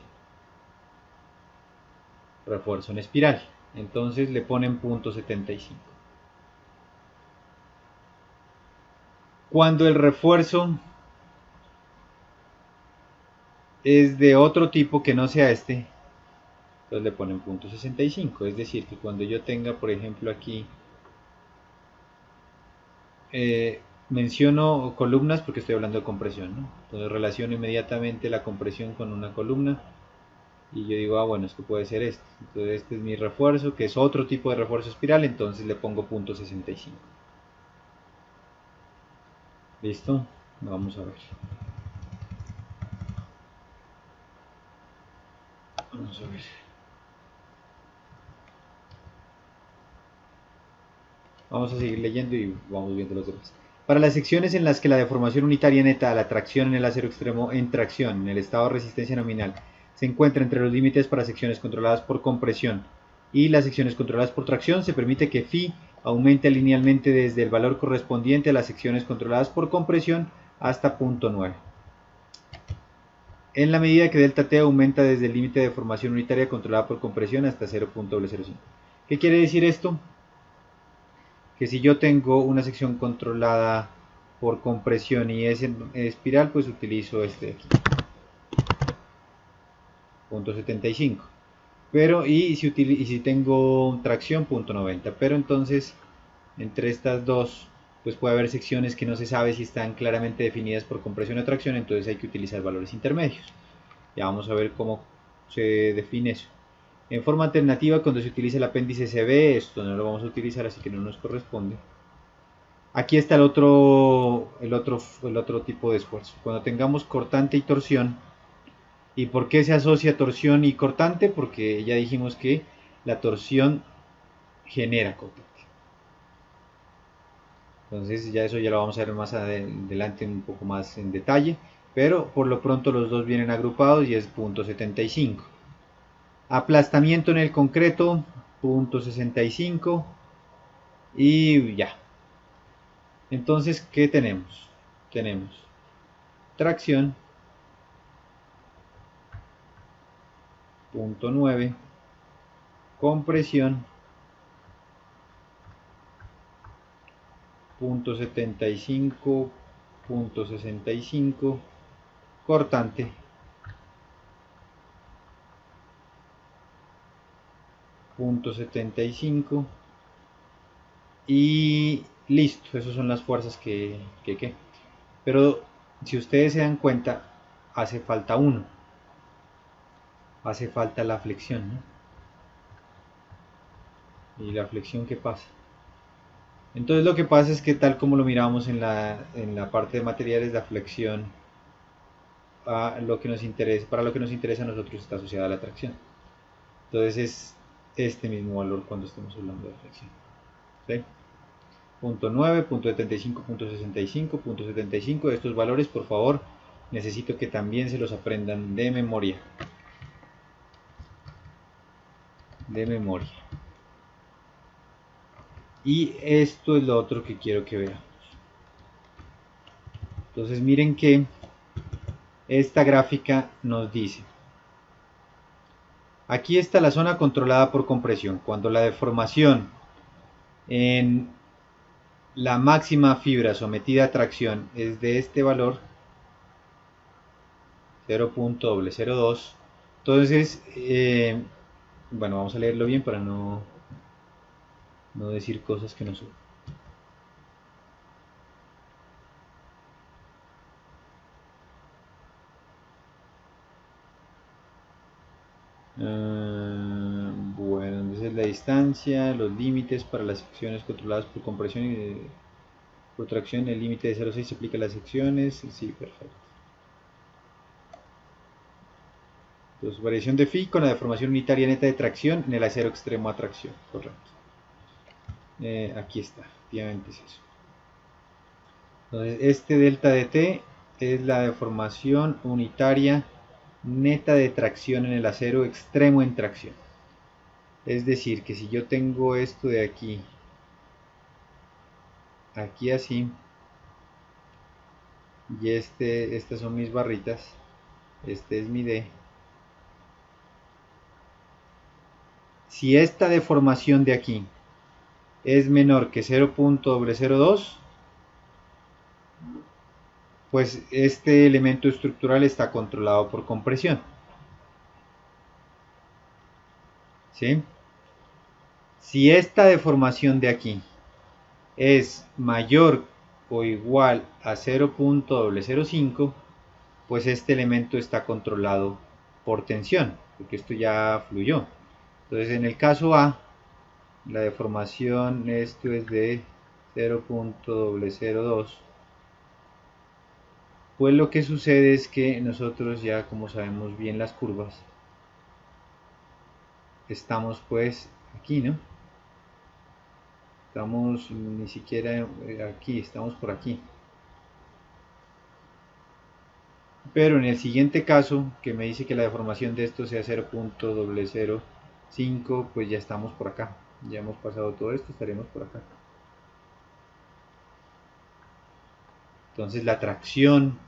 Refuerzo en espiral. Entonces le ponen punto 75. Cuando el refuerzo es de otro tipo que no sea este, entonces le ponen punto 65. Es decir, que cuando yo tenga, por ejemplo, aquí menciono columnas porque estoy hablando de compresión, ¿no? Entonces relaciono inmediatamente la compresión con una columna y yo digo, bueno, es que puede ser este. Entonces este es mi refuerzo, que es otro tipo de refuerzo espiral, entonces le pongo punto 65. ¿Listo? Vamos a ver. Vamos a ver. Vamos a seguir leyendo y vamos viendo los demás. Para las secciones en las que la deformación unitaria neta a la tracción en el acero extremo en tracción en el estado de resistencia nominal se encuentra entre los límites para secciones controladas por compresión y las secciones controladas por tracción, se permite que phi aumente linealmente desde el valor correspondiente a las secciones controladas por compresión hasta punto 9. En la medida que delta t aumenta desde el límite de deformación unitaria controlada por compresión hasta 0.005. ¿Qué quiere decir esto? Que si yo tengo una sección controlada por compresión y es en espiral, pues utilizo este de aquí, punto 75. Pero y si tengo tracción, punto 90. Pero entonces entre estas dos pues puede haber secciones que no se sabe si están claramente definidas por compresión o tracción, entonces hay que utilizar valores intermedios. Ya vamos a ver cómo se define eso. En forma alternativa, cuando se utiliza el apéndice CB, esto no lo vamos a utilizar, así que no nos corresponde. Aquí está el otro tipo de esfuerzo. Cuando tengamos cortante y torsión. ¿Y por qué se asocia torsión y cortante? Porque ya dijimos que la torsión genera cortante. Entonces ya eso ya lo vamos a ver más adelante un poco más en detalle. Pero por lo pronto los dos vienen agrupados y es punto 75. Aplastamiento en el concreto, punto 65. Y ya. Entonces, ¿qué tenemos? Tenemos tracción, punto 9, compresión, punto 75, punto 65, cortante, punto 75 y listo. Esas son las fuerzas que. Pero si ustedes se dan cuenta, hace falta uno. Hace falta la flexión, ¿no? ¿Y la flexión qué pasa? Entonces lo que pasa es que tal como lo miramos en la parte de materiales, la flexión para lo que nos interesa a nosotros está asociada a la tracción. Entonces es este mismo valor cuando estemos hablando de flexión. ¿Sí? Punto 9, punto 75, punto 65, punto 75. Estos valores, por favor, necesito que también se los aprendan de memoria. Y esto es lo otro que quiero que veamos. Entonces miren que esta gráfica nos dice, aquí está la zona controlada por compresión. Cuando la deformación en la máxima fibra sometida a tracción es de este valor, 0.002, entonces, bueno, vamos a leerlo bien para no decir cosas que no son. Bueno, entonces la distancia, los límites para las secciones controladas por compresión y por tracción, el límite de 0,6 se aplica a las secciones, sí, perfecto. Entonces, variación de phi con la deformación unitaria neta de tracción en el acero extremo a tracción, correcto. Aquí está, efectivamente es eso. Entonces, este delta de t es la deformación unitaria neta de tracción en el acero extremo en tracción. Es decir, que si yo tengo esto de aquí así, y estas son mis barritas, este es mi D. Si esta deformación de aquí es menor que 0.002, pues este elemento estructural está controlado por compresión. ¿Sí? Si esta deformación de aquí es mayor o igual a 0.005, pues este elemento está controlado por tensión, porque esto ya fluyó. Entonces en el caso A, la deformación, esto es de 0.002, pues lo que sucede es que nosotros ya, como sabemos bien las curvas, estamos pues aquí, ¿no? Estamos ni siquiera aquí, estamos por aquí. Pero en el siguiente caso, que me dice que la deformación de esto sea 0.005, pues ya estamos por acá. Ya hemos pasado todo esto, estaremos por acá. Entonces la tracción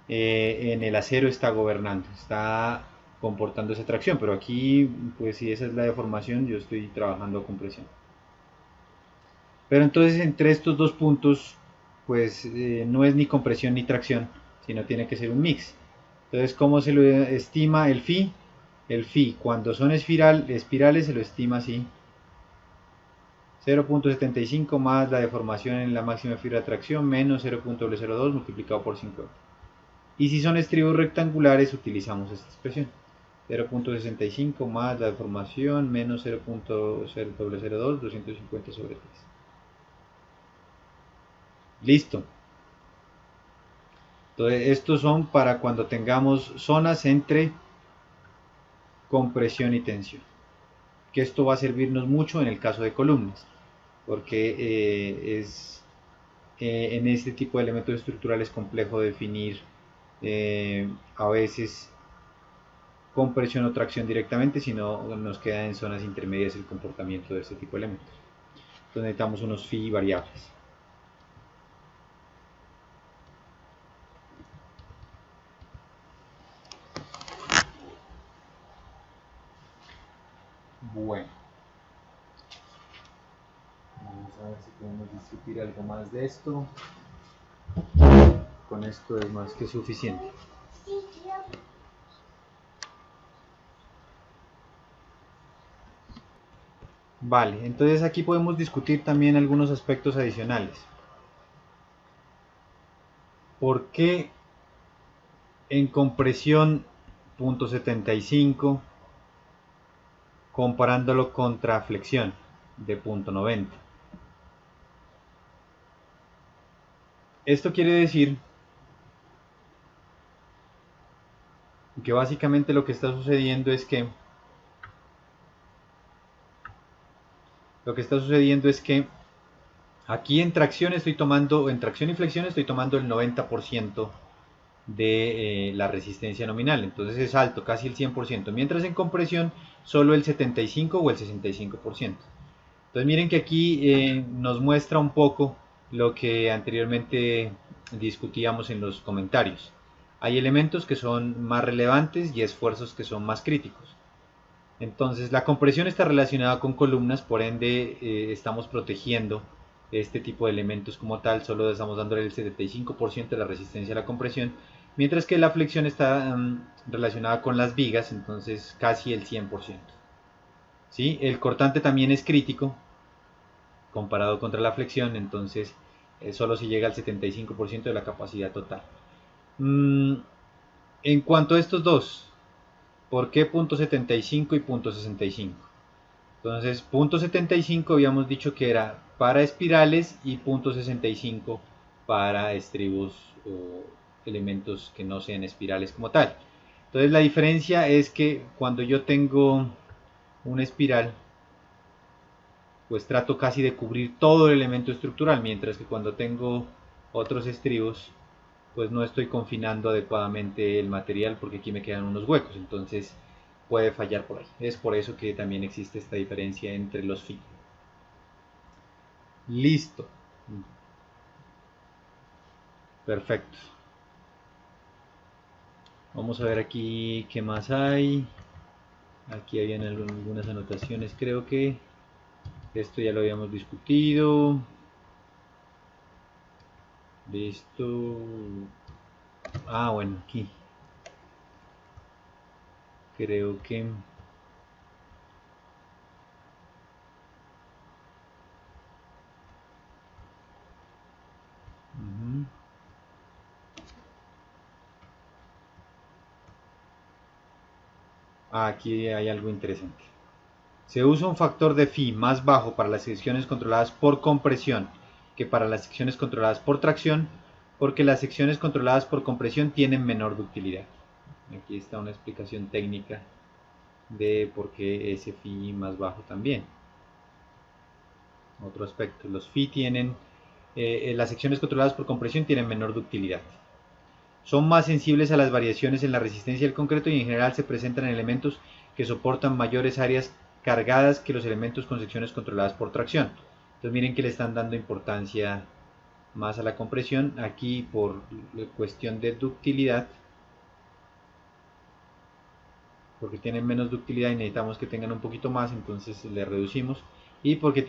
en el acero está gobernando, está comportando esa tracción, pero aquí, pues si esa es la deformación, yo estoy trabajando con presión. Pero entonces entre estos dos puntos, pues no es ni compresión ni tracción, sino tiene que ser un mix. Entonces, ¿cómo se lo estima el phi? El phi, cuando son espirales, se lo estima así: 0.75 más la deformación en la máxima fibra de tracción menos 0.02 multiplicado por 50. Y si son estribos rectangulares, utilizamos esta expresión: 0.65 más la deformación menos 0.002, 250 sobre 3. Listo. Entonces, estos son para cuando tengamos zonas entre compresión y tensión. Que esto va a servirnos mucho en el caso de columnas, porque en este tipo de elementos estructurales complejo definir a veces compresión o tracción directamente, sino nos queda en zonas intermedias el comportamiento de este tipo de elementos. Entonces necesitamos unos phi variables. Bueno, vamos a ver si podemos discutir algo más de esto. Con esto es más que suficiente. Vale, entonces aquí podemos discutir también algunos aspectos adicionales. ¿Por qué en compresión 0.75 comparándolo contra flexión de 0.90? Esto quiere decir que básicamente lo que está sucediendo es que aquí en tracción y flexión estoy tomando el 90% de la resistencia nominal, entonces es alto, casi el 100%, mientras en compresión solo el 75 o el 65%. Entonces miren que aquí nos muestra un poco lo que anteriormente discutíamos en los comentarios. Hay elementos que son más relevantes y esfuerzos que son más críticos. Entonces la compresión está relacionada con columnas, por ende estamos protegiendo este tipo de elementos como tal, solo estamos dándole el 75% de la resistencia a la compresión, mientras que la flexión está relacionada con las vigas, entonces casi el 100%. ¿Sí? El cortante también es crítico comparado contra la flexión, entonces solo se llega al 75% de la capacidad total. En cuanto a estos dos, ¿por qué punto 75 y punto 65? Entonces, punto 75 habíamos dicho que era para espirales y punto 65 para estribos o elementos que no sean espirales como tal. Entonces, la diferencia es que cuando yo tengo una espiral, pues trato casi de cubrir todo el elemento estructural, mientras que cuando tengo otros estribos, pues no estoy confinando adecuadamente el material porque aquí me quedan unos huecos, entonces puede fallar por ahí. Es por eso que también existe esta diferencia entre los FI. Listo. Perfecto. Vamos a ver aquí qué más hay. Aquí habían algunas anotaciones, creo que esto ya lo habíamos discutido. Listo. Ah, bueno, aquí creo que aquí hay algo interesante. Se usa un factor de phi más bajo para las secciones controladas por compresión que para las secciones controladas por tracción, porque las secciones controladas por compresión tienen menor ductilidad. Aquí está una explicación técnica de por qué ese phi más bajo también. Otro aspecto, los phi tienen, las secciones controladas por compresión tienen menor ductilidad. Son más sensibles a las variaciones en la resistencia del concreto y en general se presentan en elementos que soportan mayores áreas cargadas que los elementos con secciones controladas por tracción. Entonces miren que le están dando importancia más a la compresión. Aquí por cuestión de ductilidad, porque tienen menos ductilidad y necesitamos que tengan un poquito más, entonces le reducimos. Y porque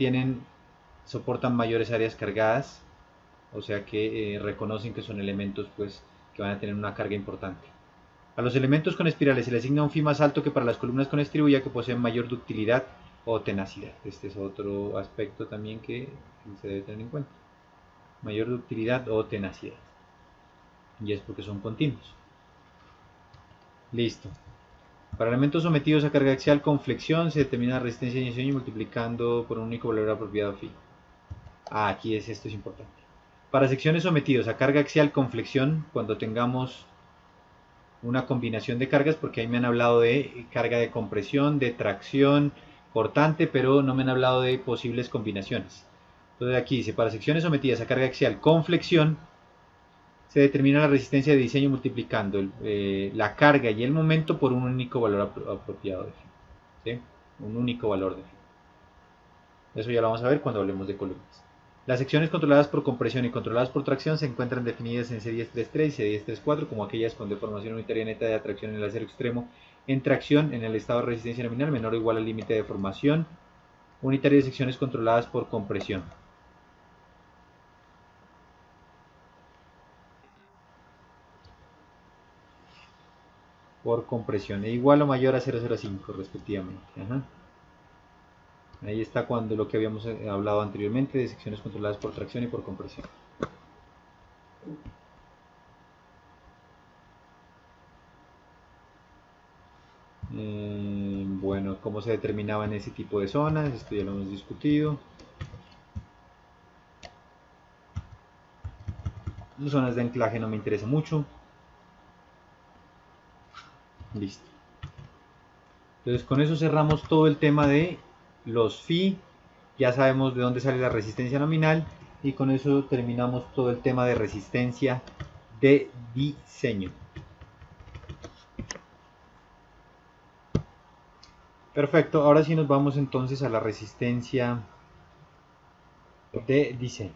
soportan mayores áreas cargadas, o sea que reconocen que son elementos pues que van a tener una carga importante. A los elementos con espirales se le asigna un phi más alto que para las columnas con estribo, ya que poseen mayor ductilidad o tenacidad. Este es otro aspecto también que se debe tener en cuenta. Mayor ductilidad o tenacidad. Y es porque son continuos. Listo. Para elementos sometidos a carga axial con flexión se determina la resistencia de inyección multiplicando por un único valor apropiado phi. Aquí esto es importante. Para secciones sometidos a carga axial con flexión, cuando tengamos una combinación de cargas, porque ahí me han hablado de carga de compresión, de tracción, cortante, pero no me han hablado de posibles combinaciones. Entonces aquí dice, para secciones sometidas a carga axial con flexión, se determina la resistencia de diseño multiplicando la carga y el momento por un único valor apropiado de phi. ¿Sí? Un único valor de phi. Eso ya lo vamos a ver cuando hablemos de columnas. Las secciones controladas por compresión y controladas por tracción se encuentran definidas en series 3.3 y series 3.4 como aquellas con deformación unitaria neta de atracción en el acero extremo en tracción en el estado de resistencia nominal menor o igual al límite de deformación unitaria de secciones controladas por compresión. Por compresión e igual o mayor a 0,05 respectivamente. Ahí está cuando lo que habíamos hablado anteriormente de secciones controladas por tracción y por compresión. Bueno, cómo se determinaban ese tipo de zonas, esto ya lo hemos discutido. Las zonas de anclaje no me interesa mucho. Listo. Entonces con eso cerramos todo el tema de los phi. Ya sabemos de dónde sale la resistencia nominal y con eso terminamos todo el tema de resistencia de diseño. Perfecto, ahora sí nos vamos entonces a la resistencia de diseño.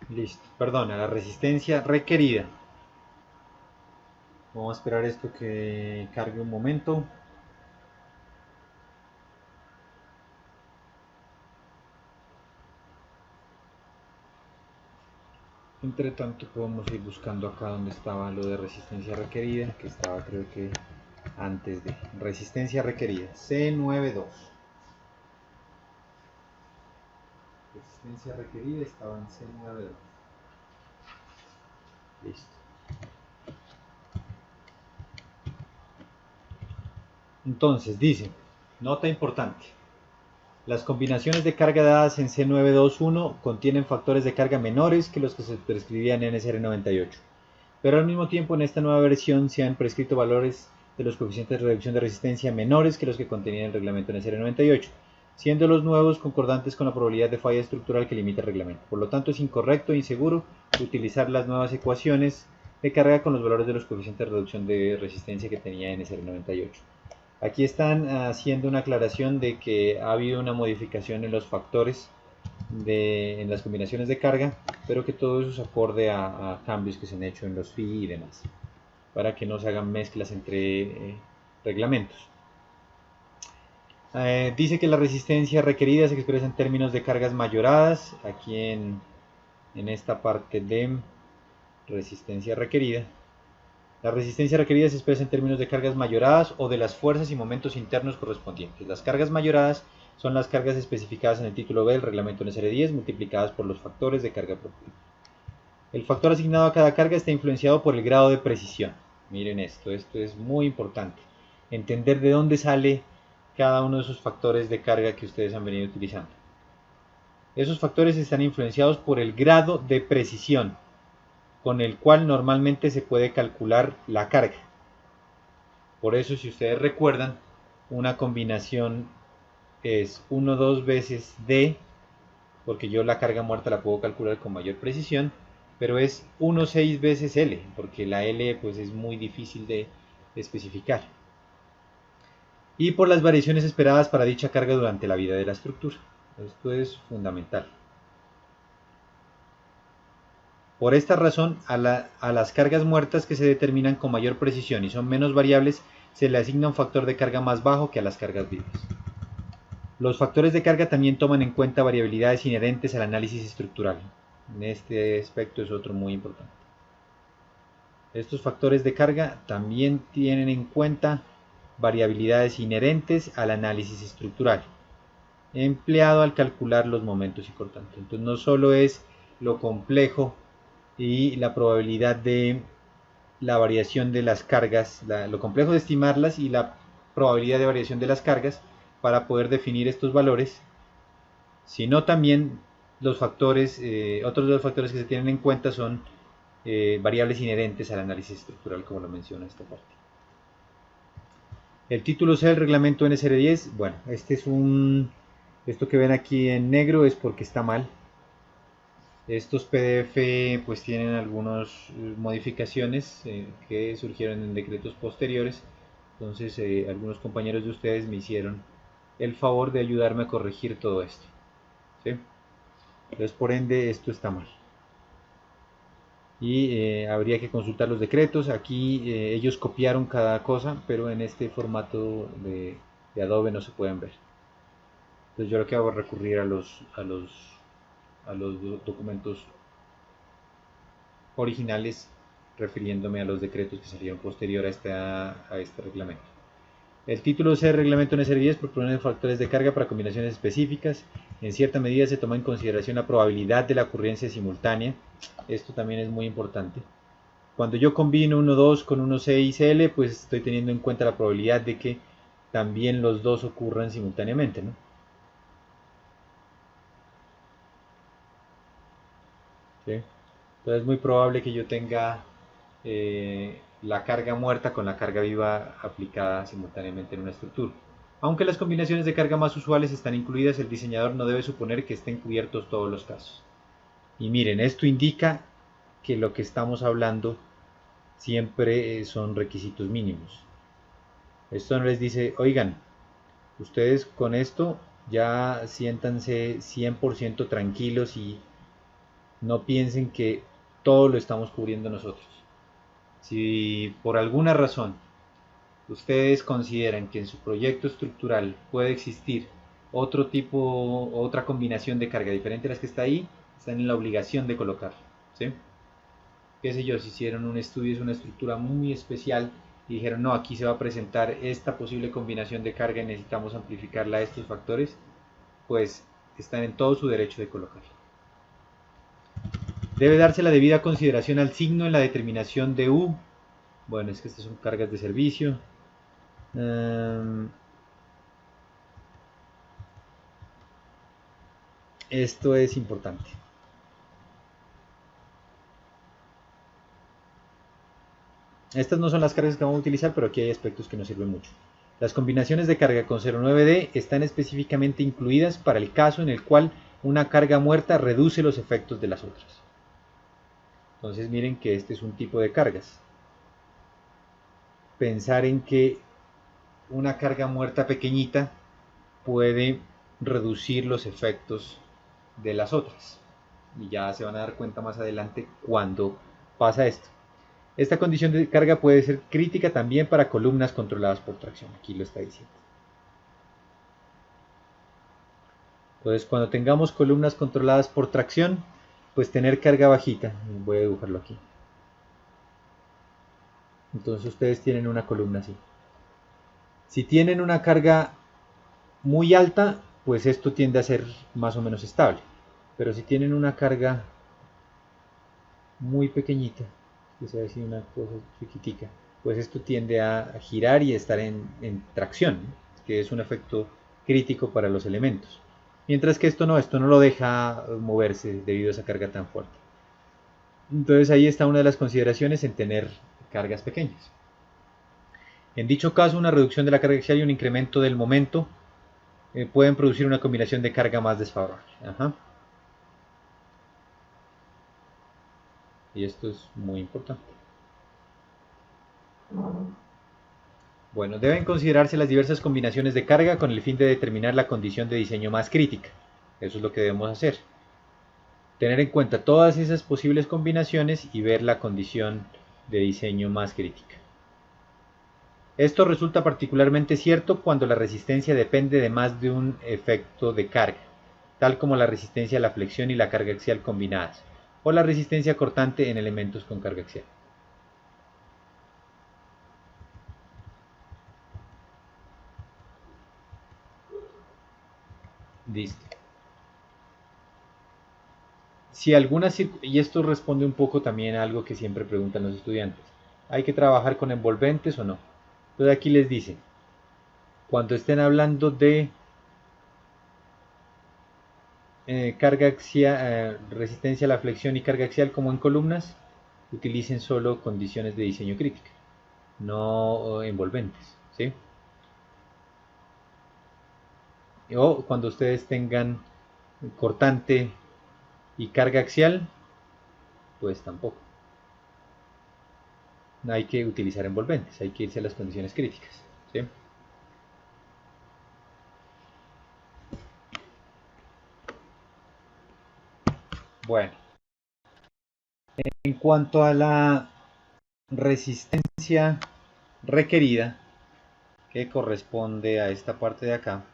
Listo, perdón, a la resistencia requerida. Vamos a esperar esto que cargue un momento. Entre tanto podemos ir buscando acá donde estaba lo de resistencia requerida, que estaba creo que antes de resistencia requerida, C92. Resistencia requerida estaba en C92. Listo. Entonces dice, nota importante, las combinaciones de carga dadas en C921 contienen factores de carga menores que los que se prescribían en SR98, pero al mismo tiempo en esta nueva versión se han prescrito valores de los coeficientes de reducción de resistencia menores que los que contenía el reglamento en SR98, siendo los nuevos concordantes con la probabilidad de falla estructural que limita el reglamento. Por lo tanto, es incorrecto e inseguro utilizar las nuevas ecuaciones de carga con los valores de los coeficientes de reducción de resistencia que tenía en SR98. Aquí están haciendo una aclaración de que ha habido una modificación en los factores en las combinaciones de carga, pero que todo eso es acorde a cambios que se han hecho en los FI y demás, para que no se hagan mezclas entre reglamentos. Dice que la resistencia requerida se expresa en términos de cargas mayoradas, aquí en esta parte de resistencia requerida. La resistencia requerida se expresa en términos de cargas mayoradas o de las fuerzas y momentos internos correspondientes. Las cargas mayoradas son las cargas especificadas en el título B del reglamento NSR10 multiplicadas por los factores de carga propia. El factor asignado a cada carga está influenciado por el grado de precisión. Miren esto es muy importante. Entender de dónde sale cada uno de esos factores de carga que ustedes han venido utilizando. Esos factores están influenciados por el grado de precisión con el cual normalmente se puede calcular la carga. Por eso, si ustedes recuerdan, una combinación es 1 2 veces D, porque yo la carga muerta la puedo calcular con mayor precisión, pero es 1 6 veces L, porque la L pues es muy difícil de especificar. Y por las variaciones esperadas para dicha carga durante la vida de la estructura. Esto es fundamental. Por esta razón, a las cargas muertas que se determinan con mayor precisión y son menos variables, se le asigna un factor de carga más bajo que a las cargas vivas. Los factores de carga también toman en cuenta variabilidades inherentes al análisis estructural. En este aspecto es otro muy importante. Estos factores de carga también tienen en cuenta variabilidades inherentes al análisis estructural, empleado al calcular los momentos y cortantes. Entonces no solo es lo complejo y la probabilidad de la variación de las cargas, lo complejo de estimarlas y la probabilidad de variación de las cargas para poder definir estos valores, sino también los factores, otros de los factores que se tienen en cuenta son variables inherentes al análisis estructural, como lo menciona esta parte. El título C del reglamento NSR10, bueno, esto que ven aquí en negro es porque está mal. Estos PDF pues tienen algunas modificaciones que surgieron en decretos posteriores, entonces algunos compañeros de ustedes me hicieron el favor de ayudarme a corregir todo esto, ¿sí? Entonces por ende esto está mal y habría que consultar los decretos. Aquí ellos copiaron cada cosa, pero en este formato de Adobe no se pueden ver. Entonces yo lo que hago es recurrir a los documentos originales, refiriéndome a los decretos que salieron posterior a este reglamento. El título C del reglamento NSR10 propone factores de carga para combinaciones específicas. En cierta medida se toma en consideración la probabilidad de la ocurrencia simultánea. Esto también es muy importante. Cuando yo combino 1,2 con 1,6 y CL, pues estoy teniendo en cuenta la probabilidad de que también los dos ocurran simultáneamente, ¿no? ¿Sí? Entonces es muy probable que yo tenga la carga muerta con la carga viva aplicada simultáneamente en una estructura. Aunque las combinaciones de carga más usuales están incluidas, el diseñador no debe suponer que estén cubiertos todos los casos. Y miren, esto indica que lo que estamos hablando siempre son requisitos mínimos. Esto no les dice, oigan, ustedes con esto ya siéntanse 100% tranquilos y no piensen que todo lo estamos cubriendo nosotros. Si por alguna razón ustedes consideran que en su proyecto estructural puede existir otro tipo, otra combinación de carga diferente a las que está ahí, están en la obligación de colocarlo, ¿sí? Qué sé yo, si hicieron un estudio, es una estructura muy especial y dijeron, no, aquí se va a presentar esta posible combinación de carga y necesitamos amplificarla a estos factores, pues están en todo su derecho de colocarla. Debe darse la debida consideración al signo en la determinación de U. Bueno, es que estas son cargas de servicio. Esto es importante. Estas no son las cargas que vamos a utilizar, pero aquí hay aspectos que nos sirven mucho. Las combinaciones de carga con 0,9D están específicamente incluidas para el caso en el cual una carga muerta reduce los efectos de las otras. Entonces miren que este es un tipo de cargas. Pensar en que una carga muerta pequeñita puede reducir los efectos de las otras. Y ya se van a dar cuenta más adelante cuando pasa esto. Esta condición de carga puede ser crítica también para columnas controladas por tracción. Aquí lo está diciendo. Entonces, cuando tengamos columnas controladas por tracción, pues tener carga bajita. Voy a dibujarlo aquí. Entonces ustedes tienen una columna así. Si tienen una carga muy alta, pues esto tiende a ser más o menos estable. Pero si tienen una carga muy pequeñita, que sea así una cosa chiquitica, pues esto tiende a girar y estar en tracción, que es un efecto crítico para los elementos. Mientras que esto no lo deja moverse debido a esa carga tan fuerte. Entonces ahí está una de las consideraciones en tener cargas pequeñas. En dicho caso, una reducción de la carga axial y un incremento del momento pueden producir una combinación de carga más desfavorable. Ajá. Y esto es muy importante. Bueno, deben considerarse las diversas combinaciones de carga con el fin de determinar la condición de diseño más crítica. Eso es lo que debemos hacer. Tener en cuenta todas esas posibles combinaciones y ver la condición de diseño más crítica. Esto resulta particularmente cierto cuando la resistencia depende de más de un efecto de carga, tal como la resistencia a la flexión y la carga axial combinadas, o la resistencia cortante en elementos con carga axial. Listo. Si alguna y esto responde un poco también a algo que siempre preguntan los estudiantes. ¿Hay que trabajar con envolventes o no? Entonces aquí les dice, cuando estén hablando de carga axial, resistencia a la flexión y carga axial como en columnas, utilicen solo condiciones de diseño crítica, no envolventes, ¿sí? O cuando ustedes tengan cortante y carga axial, pues tampoco. No hay que utilizar envolventes, hay que irse a las condiciones críticas, ¿sí? Bueno, en cuanto a la resistencia requerida, que corresponde a esta parte de acá,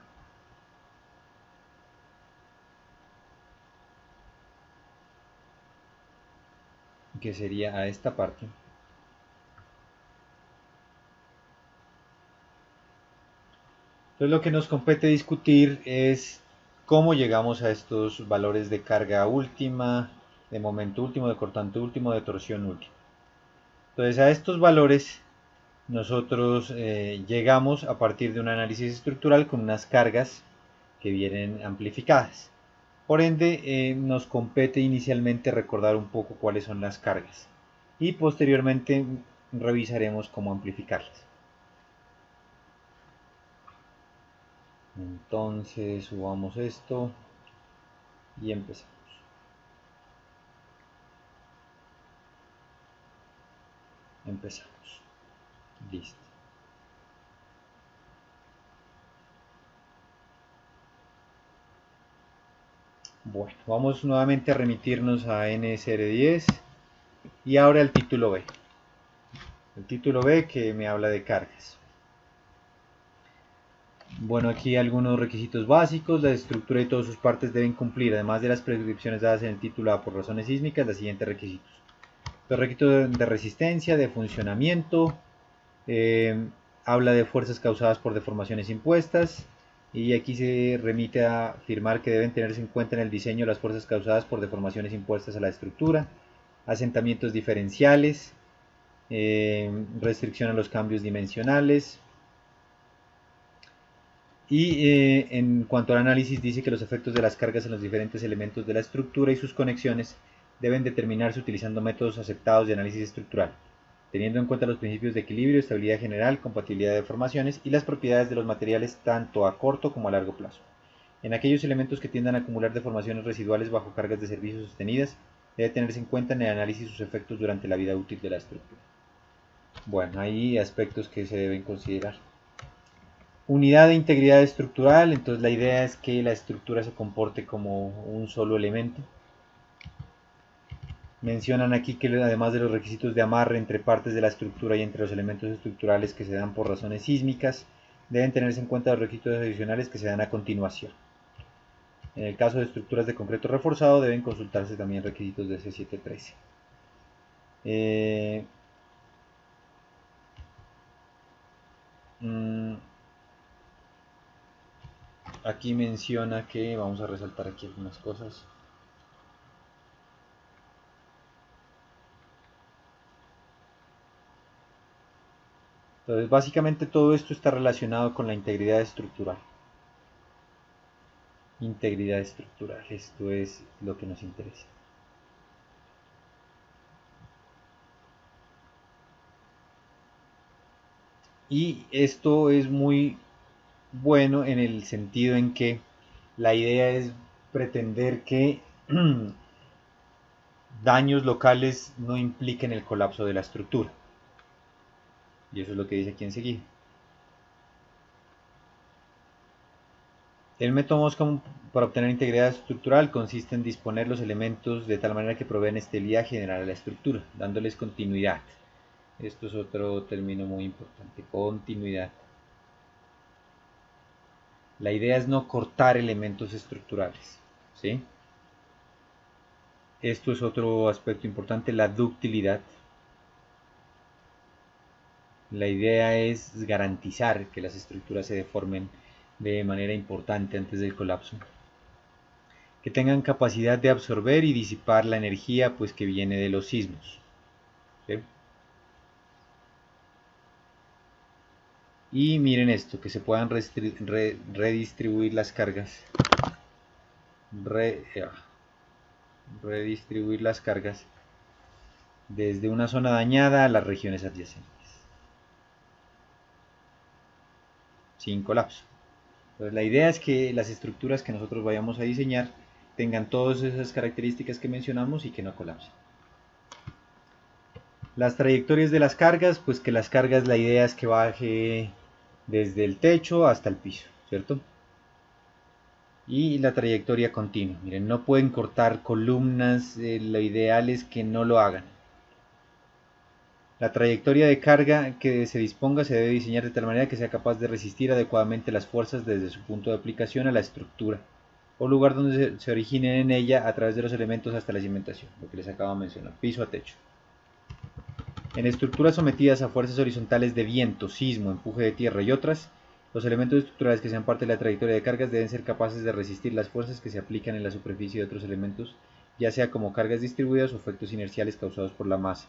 que sería a esta parte. Entonces lo que nos compete discutir es cómo llegamos a estos valores de carga última, de momento último, de cortante último, de torsión última. Entonces a estos valores nosotros llegamos a partir de un análisis estructural con unas cargas que vienen amplificadas. Por ende, nos compete inicialmente recordar un poco cuáles son las cargas y posteriormente revisaremos cómo amplificarlas. Entonces subamos esto y empezamos. Empezamos. Listo. Bueno, vamos nuevamente a remitirnos a NSR10 y ahora el título B. El título B que me habla de cargas. Bueno, aquí algunos requisitos básicos. La estructura y todas sus partes deben cumplir, además de las prescripciones dadas en el título A por razones sísmicas, los siguientes requisitos. Los requisitos de resistencia, de funcionamiento, habla de fuerzas causadas por deformaciones impuestas, y aquí se remite a afirmar que deben tenerse en cuenta en el diseño las fuerzas causadas por deformaciones impuestas a la estructura, asentamientos diferenciales, restricción a los cambios dimensionales. Y en cuanto al análisis, dice que los efectos de las cargas en los diferentes elementos de la estructura y sus conexiones deben determinarse utilizando métodos aceptados de análisis estructural, teniendo en cuenta los principios de equilibrio, estabilidad general, compatibilidad de deformaciones y las propiedades de los materiales tanto a corto como a largo plazo. En aquellos elementos que tiendan a acumular deformaciones residuales bajo cargas de servicio sostenidas, debe tenerse en cuenta en el análisis sus efectos durante la vida útil de la estructura. Bueno, hay aspectos que se deben considerar. Unidad de integridad estructural, entonces la idea es que la estructura se comporte como un solo elemento. Mencionan aquí que además de los requisitos de amarre entre partes de la estructura y entre los elementos estructurales que se dan por razones sísmicas, deben tenerse en cuenta los requisitos adicionales que se dan a continuación. En el caso de estructuras de concreto reforzado deben consultarse también requisitos de C713. Aquí menciona que, vamos a resaltar aquí algunas cosas. Entonces, básicamente todo esto está relacionado con la integridad estructural. Integridad estructural, esto es lo que nos interesa. Y esto es muy bueno en el sentido en que la idea es pretender que daños locales no impliquen el colapso de la estructura. Y eso es lo que dice aquí enseguida. El método Moscom para obtener integridad estructural consiste en disponer los elementos de tal manera que proveen estabilidad general a la estructura, dándoles continuidad. Esto es otro término muy importante, continuidad. La idea es no cortar elementos estructurales, ¿sí? Esto es otro aspecto importante, la ductilidad. La idea es garantizar que las estructuras se deformen de manera importante antes del colapso, que tengan capacidad de absorber y disipar la energía pues que viene de los sismos, ¿sí? Y miren esto, que se puedan redistribuir las cargas, redistribuir las cargas desde una zona dañada a las regiones adyacentes, sin colapso. Entonces, la idea es que las estructuras que nosotros vayamos a diseñar tengan todas esas características que mencionamos y que no colapsen. Las trayectorias de las cargas, pues que las cargas, la idea es que baje desde el techo hasta el piso, ¿cierto? Y la trayectoria continua. Miren, no pueden cortar columnas, lo ideal es que no lo hagan. La trayectoria de carga que se disponga se debe diseñar de tal manera que sea capaz de resistir adecuadamente las fuerzas desde su punto de aplicación a la estructura o lugar donde se originen en ella a través de los elementos hasta la cimentación, lo que les acabo de mencionar, piso a techo. En estructuras sometidas a fuerzas horizontales de viento, sismo, empuje de tierra y otras, los elementos estructurales que sean parte de la trayectoria de cargas deben ser capaces de resistir las fuerzas que se aplican en la superficie de otros elementos, ya sea como cargas distribuidas o efectos inerciales causados por la masa,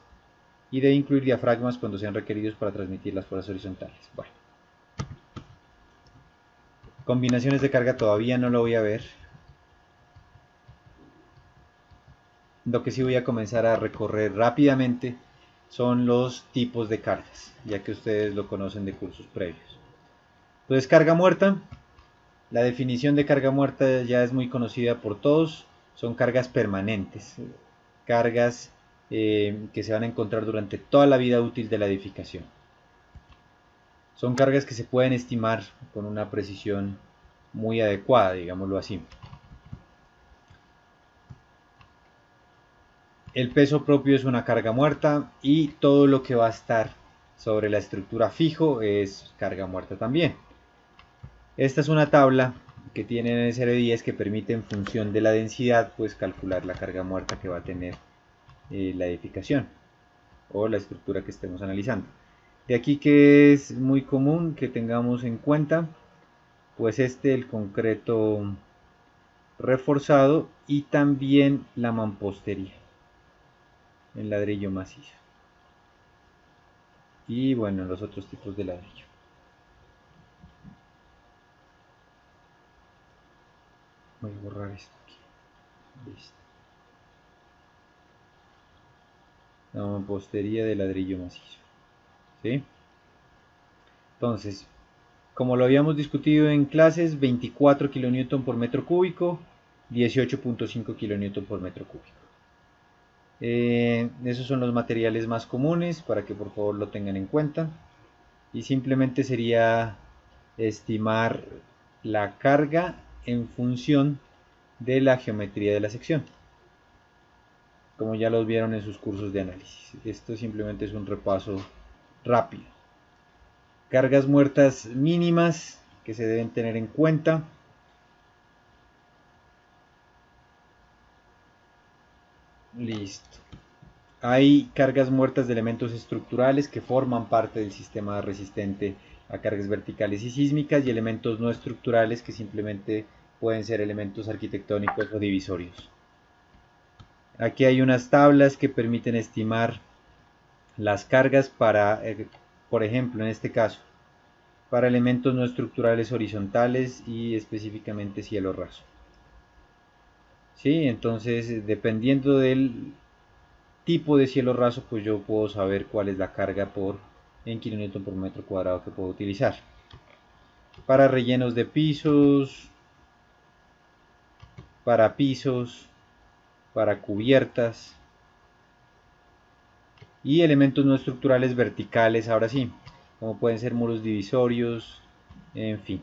y debe incluir diafragmas cuando sean requeridos para transmitir las fuerzas horizontales. Bueno, combinaciones de carga todavía no lo voy a ver. Lo que sí voy a comenzar a recorrer rápidamente son los tipos de cargas, ya que ustedes lo conocen de cursos previos. Entonces, carga muerta. La definición de carga muerta ya es muy conocida por todos. Son cargas permanentes, cargas que se van a encontrar durante toda la vida útil de la edificación. Son cargas que se pueden estimar con una precisión muy adecuada, digámoslo así. El peso propio es una carga muerta y todo lo que va a estar sobre la estructura fijo es carga muerta también. Esta es una tabla que tiene NSR10 que permite en función de la densidad pues calcular la carga muerta que va a tener la edificación o la estructura que estemos analizando. De aquí que es muy común que tengamos en cuenta pues el concreto reforzado y también la mampostería, el ladrillo macizo y bueno los otros tipos de ladrillo. Voy a borrar esto aquí. Listo. La mampostería de ladrillo macizo. ¿Sí? Entonces, como lo habíamos discutido en clases, 24 kN por metro cúbico, 18.5 kN por metro cúbico. Esos son los materiales más comunes para que por favor lo tengan en cuenta. Y simplemente sería estimar la carga en función de la geometría de la sección, como ya los vieron en sus cursos de análisis. Esto simplemente es un repaso rápido. Cargas muertas mínimas que se deben tener en cuenta. Listo. Hay cargas muertas de elementos estructurales que forman parte del sistema resistente a cargas verticales y sísmicas y elementos no estructurales que simplemente pueden ser elementos arquitectónicos o divisorios. Aquí hay unas tablas que permiten estimar las cargas para, por ejemplo, en este caso, para elementos no estructurales horizontales y específicamente cielo raso. ¿Sí? Entonces, dependiendo del tipo de cielo raso, pues yo puedo saber cuál es la carga en kilonewton por metro cuadrado que puedo utilizar. Para rellenos de pisos, para cubiertas y elementos no estructurales verticales, ahora sí, como pueden ser muros divisorios, en fin,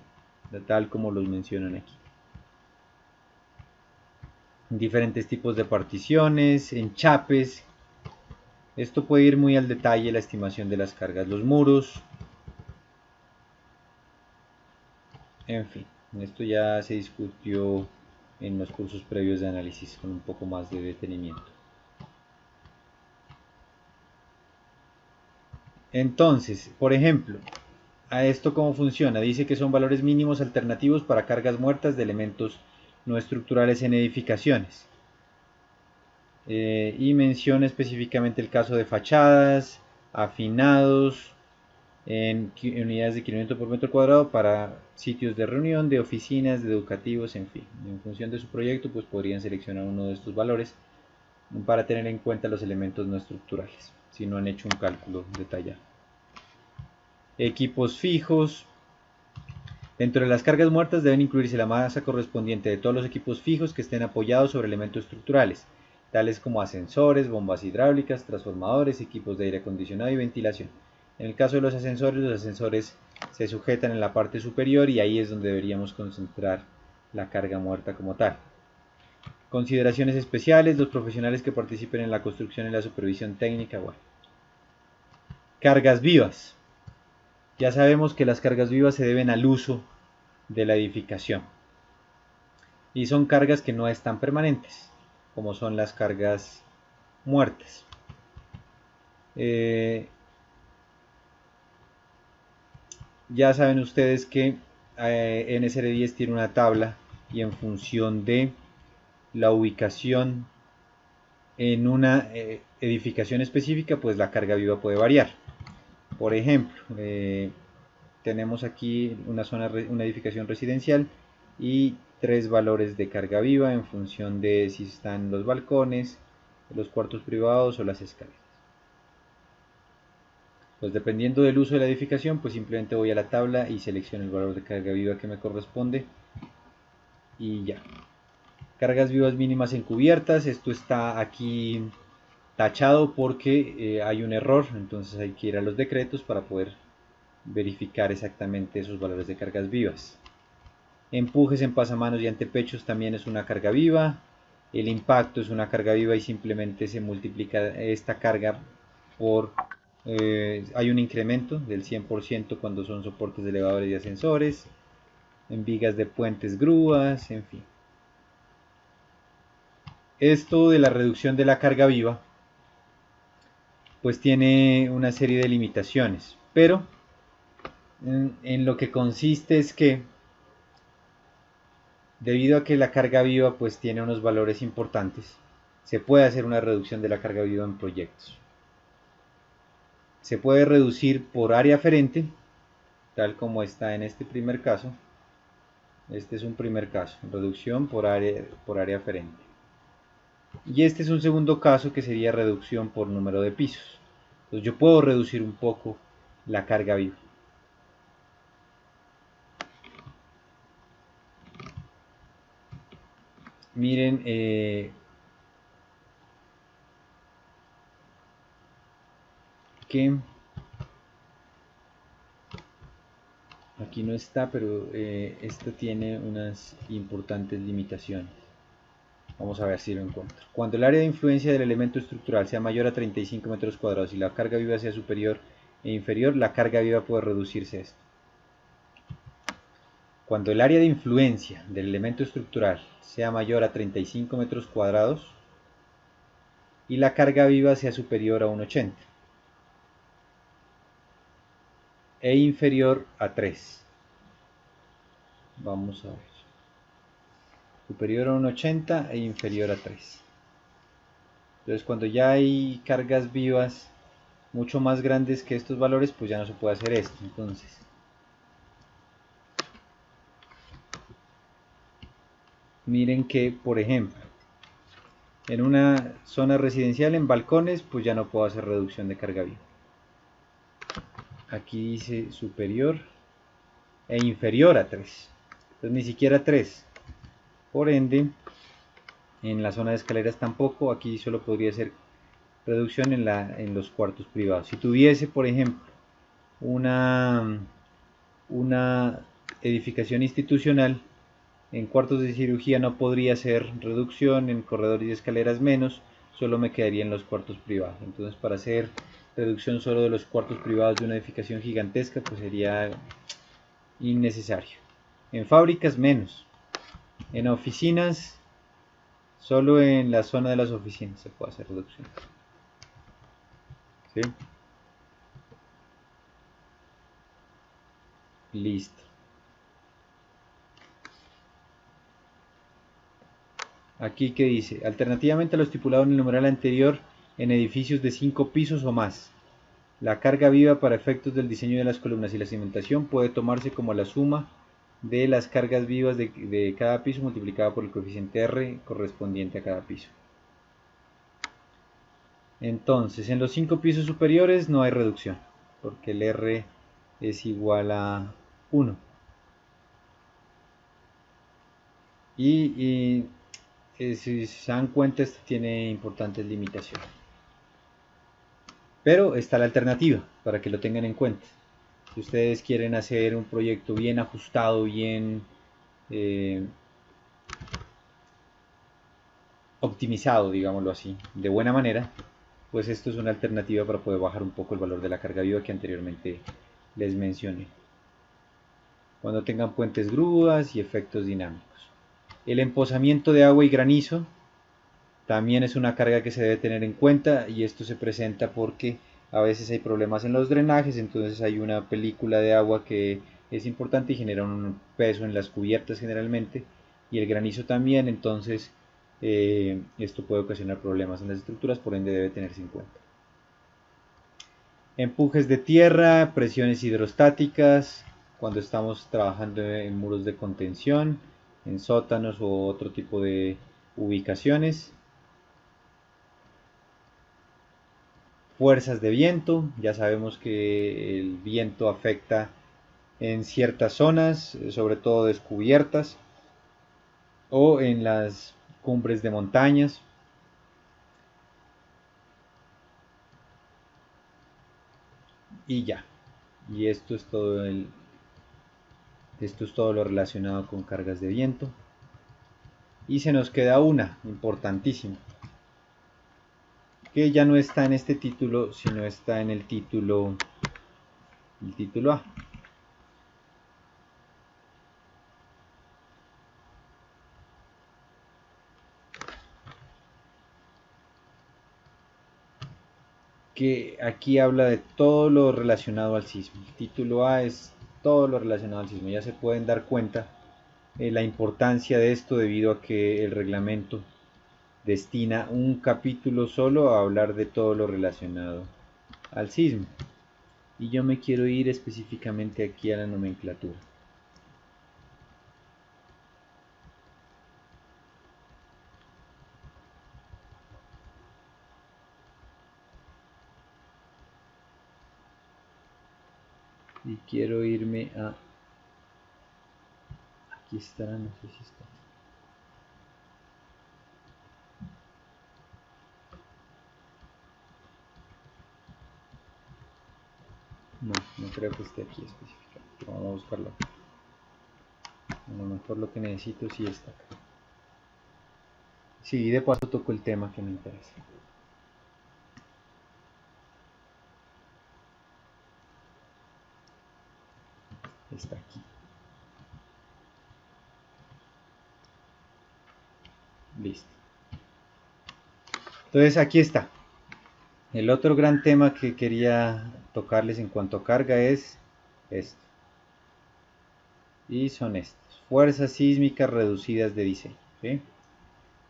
tal como los mencionan aquí. Diferentes tipos de particiones, enchapes. Esto puede ir muy al detalle la estimación de las cargas, los muros. En fin, esto ya se discutió en los cursos previos de análisis con un poco más de detenimiento. Entonces, por ejemplo, a esto cómo funciona. Dice que son valores mínimos alternativos para cargas muertas de elementos no estructurales en edificaciones. Y menciona específicamente el caso de fachadas, afinados, en unidades de kilómetro por metro cuadrado para sitios de reunión, de oficinas, de educativos, en fin. En función de su proyecto, pues podrían seleccionar uno de estos valores para tener en cuenta los elementos no estructurales, si no han hecho un cálculo detallado. Equipos fijos. Dentro de las cargas muertas deben incluirse la masa correspondiente de todos los equipos fijos que estén apoyados sobre elementos estructurales, tales como ascensores, bombas hidráulicas, transformadores, equipos de aire acondicionado y ventilación. En el caso de los ascensores se sujetan en la parte superior y ahí es donde deberíamos concentrar la carga muerta como tal. Consideraciones especiales, los profesionales que participen en la construcción y la supervisión técnica. Bueno. Cargas vivas. Ya sabemos que las cargas vivas se deben al uso de la edificación. Y son cargas que no están permanentes, como son las cargas muertas. Ya saben ustedes que NSR10 tiene una tabla y en función de la ubicación en una edificación específica, pues la carga viva puede variar. Por ejemplo, tenemos aquí una edificación residencial y 3 valores de carga viva en función de si están los balcones, los cuartos privados o las escaleras. Pues dependiendo del uso de la edificación, pues simplemente voy a la tabla y selecciono el valor de carga viva que me corresponde y ya. Cargas vivas mínimas encubiertas, esto está aquí tachado porque hay un error, entonces hay que ir a los decretos para poder verificar exactamente esos valores de cargas vivas. Empujes en pasamanos y antepechos también es una carga viva. El impacto es una carga viva y simplemente se multiplica esta carga por... hay un incremento del 100% cuando son soportes de elevadores y ascensores, en vigas de puentes, grúas, en fin. Esto de la reducción de la carga viva pues tiene una serie de limitaciones, pero en lo que consiste es que debido a que la carga viva pues tiene unos valores importantes, se puede hacer una reducción de la carga viva en proyectos. Se puede reducir por área aferente, tal como está en este primer caso. Este es un primer caso, reducción por área aferente. Y este es un segundo caso que sería reducción por número de pisos. Entonces yo puedo reducir un poco la carga viva. Miren, que aquí no está, pero esto tiene unas importantes limitaciones. Vamos a ver si lo encuentro. Cuando el área de influencia del elemento estructural sea mayor a 35 metros cuadrados y la carga viva sea superior e inferior, la carga viva puede reducirse a esto. Cuando el área de influencia del elemento estructural sea mayor a 35 metros cuadrados y la carga viva sea superior a 1,80 e inferior a 3. Vamos a ver. Superior a 1,80 e inferior a 3. Entonces cuando ya hay cargas vivas mucho más grandes que estos valores, pues ya no se puede hacer esto. Entonces, miren que, por ejemplo, en una zona residencial, en balcones, pues ya no puedo hacer reducción de carga viva. Aquí dice superior e inferior a 3. Entonces ni siquiera 3. Por ende, en la zona de escaleras tampoco. Aquí solo podría ser reducción en los cuartos privados. Si tuviese, por ejemplo, una edificación institucional, en cuartos de cirugía no podría ser reducción, en corredores y escaleras menos, solo me quedaría en los cuartos privados. Entonces para hacer reducción solo de los cuartos privados de una edificación gigantesca, pues sería innecesario. En fábricas menos. En oficinas, solo en la zona de las oficinas se puede hacer reducción. ¿Sí? Listo. Aquí que dice, alternativamente a lo estipulado en el numeral anterior, en edificios de 5 pisos o más, la carga viva para efectos del diseño de las columnas y la cimentación puede tomarse como la suma de las cargas vivas de cada piso multiplicada por el coeficiente R correspondiente a cada piso. Entonces, en los 5 pisos superiores no hay reducción, porque el R es igual a 1. Y si se dan cuenta, esto tiene importantes limitaciones. Pero está la alternativa, para que lo tengan en cuenta. Si ustedes quieren hacer un proyecto bien ajustado, bien optimizado, digámoslo así, de buena manera, pues esto es una alternativa para poder bajar un poco el valor de la carga viva que anteriormente les mencioné. Cuando tengan puentes, grúas y efectos dinámicos. El empozamiento de agua y granizo también es una carga que se debe tener en cuenta, y esto se presenta porque a veces hay problemas en los drenajes, entonces hay una película de agua que es importante y genera un peso en las cubiertas generalmente, y el granizo también, entonces esto puede ocasionar problemas en las estructuras, por ende debe tenerse en cuenta. Empujes de tierra, presiones hidrostáticas, cuando estamos trabajando en muros de contención, en sótanos u otro tipo de ubicaciones. Fuerzas de viento, ya sabemos que el viento afecta en ciertas zonas, sobre todo descubiertas, o en las cumbres de montañas. y ya. Y esto es todo esto es todo lo relacionado con cargas de viento. Y se nos queda una importantísima, que ya no está en este título, sino está en el título A. Que aquí habla de todo lo relacionado al sismo. El título A es todo lo relacionado al sismo. Ya se pueden dar cuenta la importancia de esto debido a que el reglamento destina un capítulo solo a hablar de todo lo relacionado al sismo. Y yo me quiero ir específicamente aquí a la nomenclatura. Y quiero irme a... Aquí está, no sé si está. No, no creo que esté aquí específicamente. Vamos a buscarlo. A lo mejor lo que necesito sí está acá. Sí, de paso toco el tema que me interesa. Está aquí. Listo. Entonces aquí está. El otro gran tema que quería tocarles en cuanto a carga es esto. Y son estos. Fuerzas sísmicas reducidas de diseño. ¿Sí?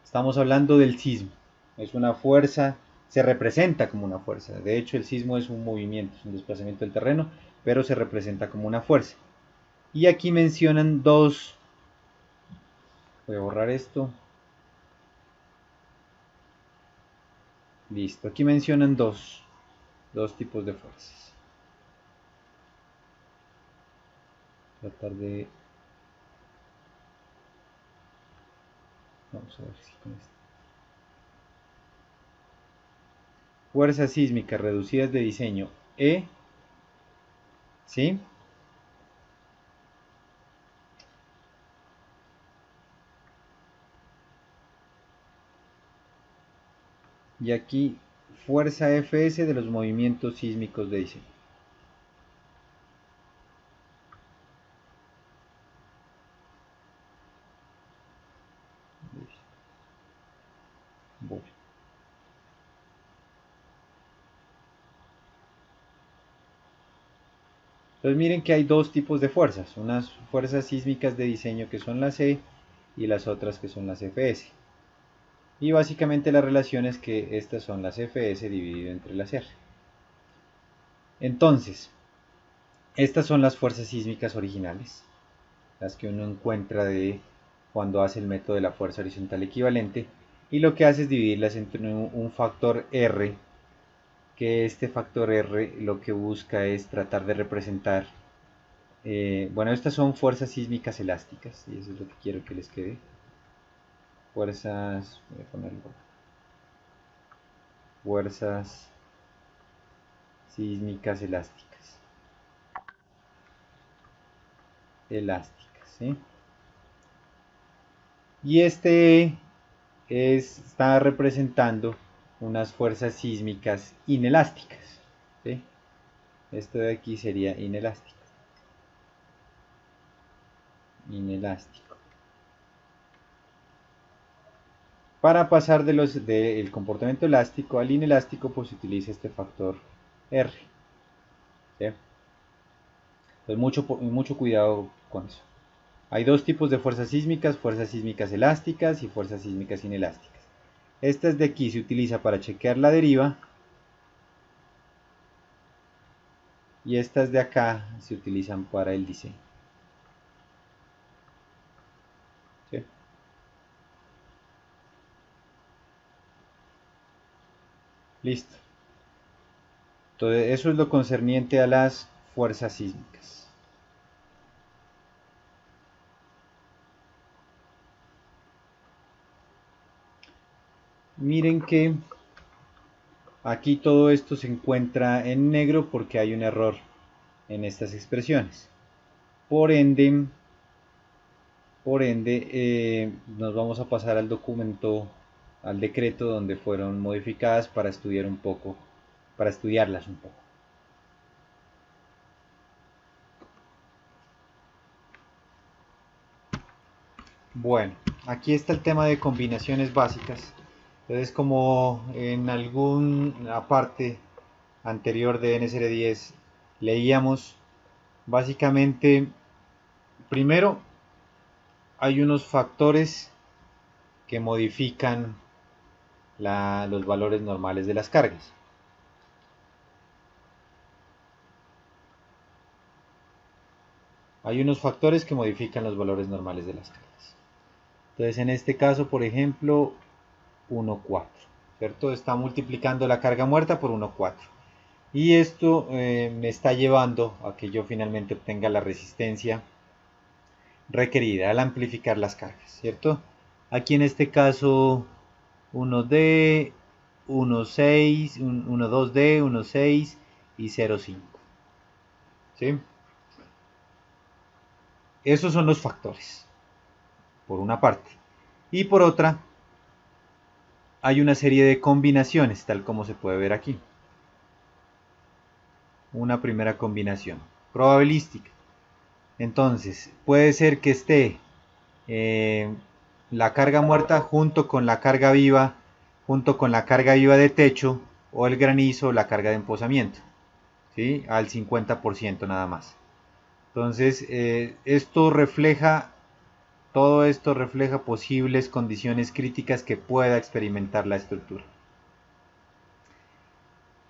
Estamos hablando del sismo. Es una fuerza, se representa como una fuerza. De hecho, el sismo es un movimiento, es un desplazamiento del terreno, pero se representa como una fuerza. Y aquí mencionan dos. Voy a borrar esto. Listo. Aquí mencionan dos tipos de fuerzas. Tratar de... Vamos a ver si con esto. Fuerzas sísmicas reducidas de diseño E. ¿Sí? Y aquí fuerza Fs de los movimientos sísmicos de diseño. Bueno. Entonces miren que hay dos tipos de fuerzas, unas fuerzas sísmicas de diseño que son las E y las otras que son las Fs. Y básicamente la relación es que estas son las Fs dividido entre las R. Entonces, estas son las fuerzas sísmicas originales, las que uno encuentra de cuando hace el método de la fuerza horizontal equivalente, y lo que hace es dividirlas entre un factor R, que este factor R lo que busca es tratar de representar, bueno, estas son fuerzas sísmicas elásticas, y eso es lo que quiero que les quede. Fuerzas, voy a ponerlo, fuerzas sísmicas elásticas. Elásticas, ¿sí? Y este está representando unas fuerzas sísmicas inelásticas, ¿sí? Esto de aquí sería inelástico. Inelástico. Para pasar del comportamiento elástico al inelástico, pues se utiliza este factor R. ¿Sí? Entonces mucho cuidado con eso. Hay dos tipos de fuerzas sísmicas elásticas y fuerzas sísmicas inelásticas. Estas de aquí se utiliza para chequear la deriva y estas de acá se utilizan para el diseño. ¿Sí? Listo. Entonces eso es lo concerniente a las fuerzas sísmicas. Miren que Aquí todo esto se encuentra en negro porque hay un error en estas expresiones. Por ende, nos vamos a pasar al documento, al decreto donde fueron modificadas para estudiar un poco, para estudiarlas un poco. Bueno, aquí está el tema de combinaciones básicas. Entonces, como en alguna parte anterior de NSR 10 leíamos, básicamente, primero hay unos factores que modifican los valores normales de las cargas. Hay unos factores que modifican los valores normales de las cargas. Entonces, en este caso, por ejemplo, 1,4, ¿cierto? Está multiplicando la carga muerta por 1,4. Y esto me está llevando a que yo finalmente obtenga la resistencia requerida al amplificar las cargas, ¿cierto? Aquí en este caso 1D, 1,6, 1,2D, 1,6 y 0,5. ¿Sí? Esos son los factores, por una parte. Y por otra, hay una serie de combinaciones, tal como se puede ver aquí. Una primera combinación probabilística. Entonces, puede ser que esté la carga muerta junto con la carga viva, de techo, o el granizo, la carga de emposamiento, ¿sí? Al 50% nada más. Entonces, todo esto refleja posibles condiciones críticas que pueda experimentar la estructura.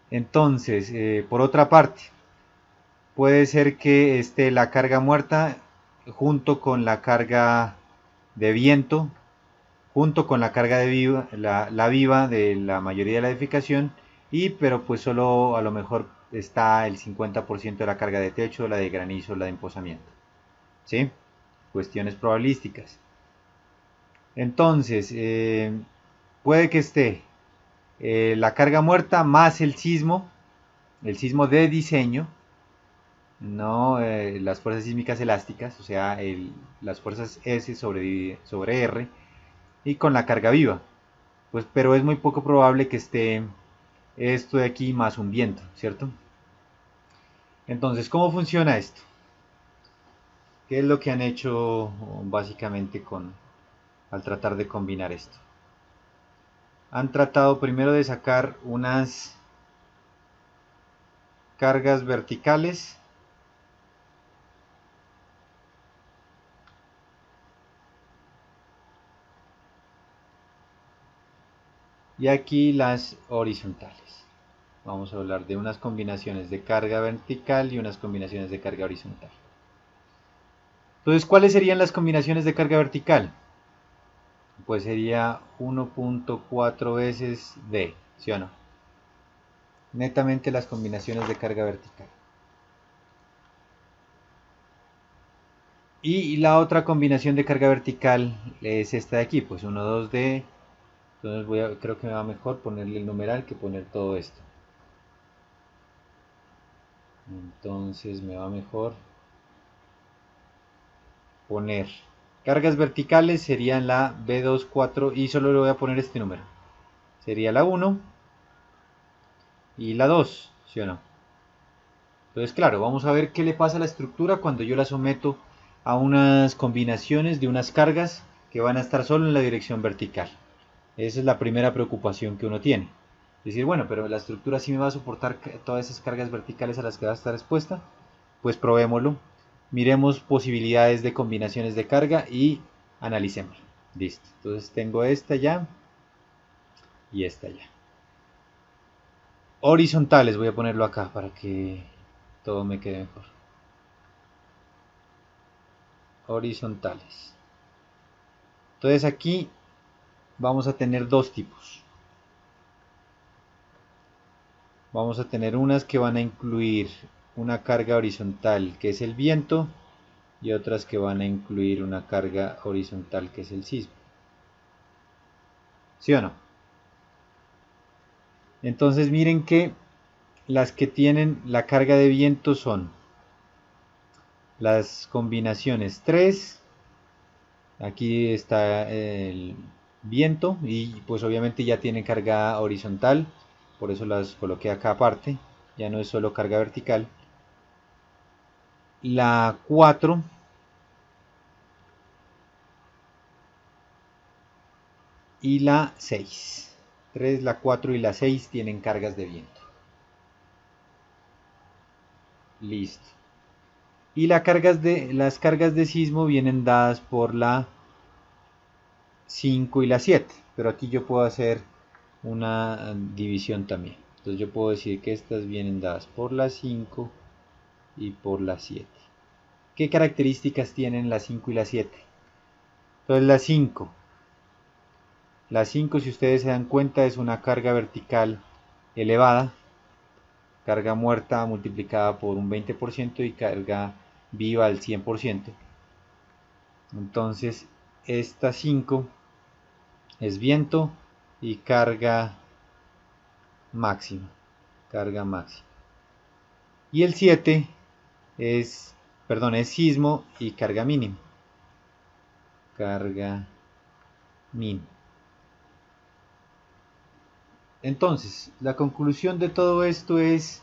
Entonces, por otra parte, puede ser que esté la carga muerta junto con la carga de viento, junto con la carga de viva, la viva de la mayoría de la edificación, pero pues solo a lo mejor está el 50% de la carga de techo, la de granizo, la de emposamiento. ¿Sí? Cuestiones probabilísticas. Entonces, puede que esté la carga muerta más el sismo de diseño, no las fuerzas sísmicas elásticas, o sea, las fuerzas S sobre R, y con la carga viva. Pues, pero es muy poco probable que esté esto de aquí más un viento, ¿cierto? Entonces, ¿cómo funciona esto? ¿Qué es lo que han hecho básicamente al tratar de combinar esto? Han tratado primero de sacar unas cargas verticales y aquí las horizontales. Vamos a hablar de unas combinaciones de carga vertical y unas combinaciones de carga horizontal. Entonces, ¿cuáles serían las combinaciones de carga vertical? Pues sería 1,4 veces D, ¿sí o no? Netamente las combinaciones de carga vertical. Y la otra combinación de carga vertical es esta de aquí, pues 1, 2D. Entonces creo que me va mejor ponerle el numeral que poner todo esto. Entonces me va mejor poner cargas verticales, serían la B24 y solo le voy a poner este número. Sería la 1 y la 2, ¿sí o no? Entonces, claro, vamos a ver qué le pasa a la estructura cuando yo la someto a unas combinaciones de unas cargas que van a estar solo en la dirección vertical. Esa es la primera preocupación que uno tiene. Decir, bueno, pero la estructura sí me va a soportar todas esas cargas verticales a las que va a estar expuesta. Pues probémoslo. Miremos posibilidades de combinaciones de carga y analicémoslo. Listo. Entonces tengo esta ya y esta ya. Horizontales, voy a ponerlo acá para que todo me quede mejor. Horizontales. Entonces aquí vamos a tener dos tipos. Vamos a tener unas que van a incluir una carga horizontal que es el viento y otras que van a incluir una carga horizontal que es el sismo. ¿Sí o no? Entonces miren que las que tienen la carga de viento son las combinaciones 3. Aquí está el viento y pues obviamente ya tienen carga horizontal, por eso las coloqué acá aparte, ya no es solo carga vertical. La 4 y la 6. 3, la 4 y la 6 tienen cargas de viento. Listo. Y las cargas de sismo vienen dadas por la 5 y la 7. Pero aquí yo puedo hacer una división también. Entonces yo puedo decir que estas vienen dadas por la 5 y por la 7. ¿Qué características tienen la 5 y la 7? Entonces la 5 si ustedes se dan cuenta es una carga vertical elevada, carga muerta multiplicada por un 20% y carga viva al 100%. Entonces esta 5 es viento y carga máxima. Carga máxima. Y el 7 es sismo y carga mínima. Carga mínima. Entonces, la conclusión de todo esto es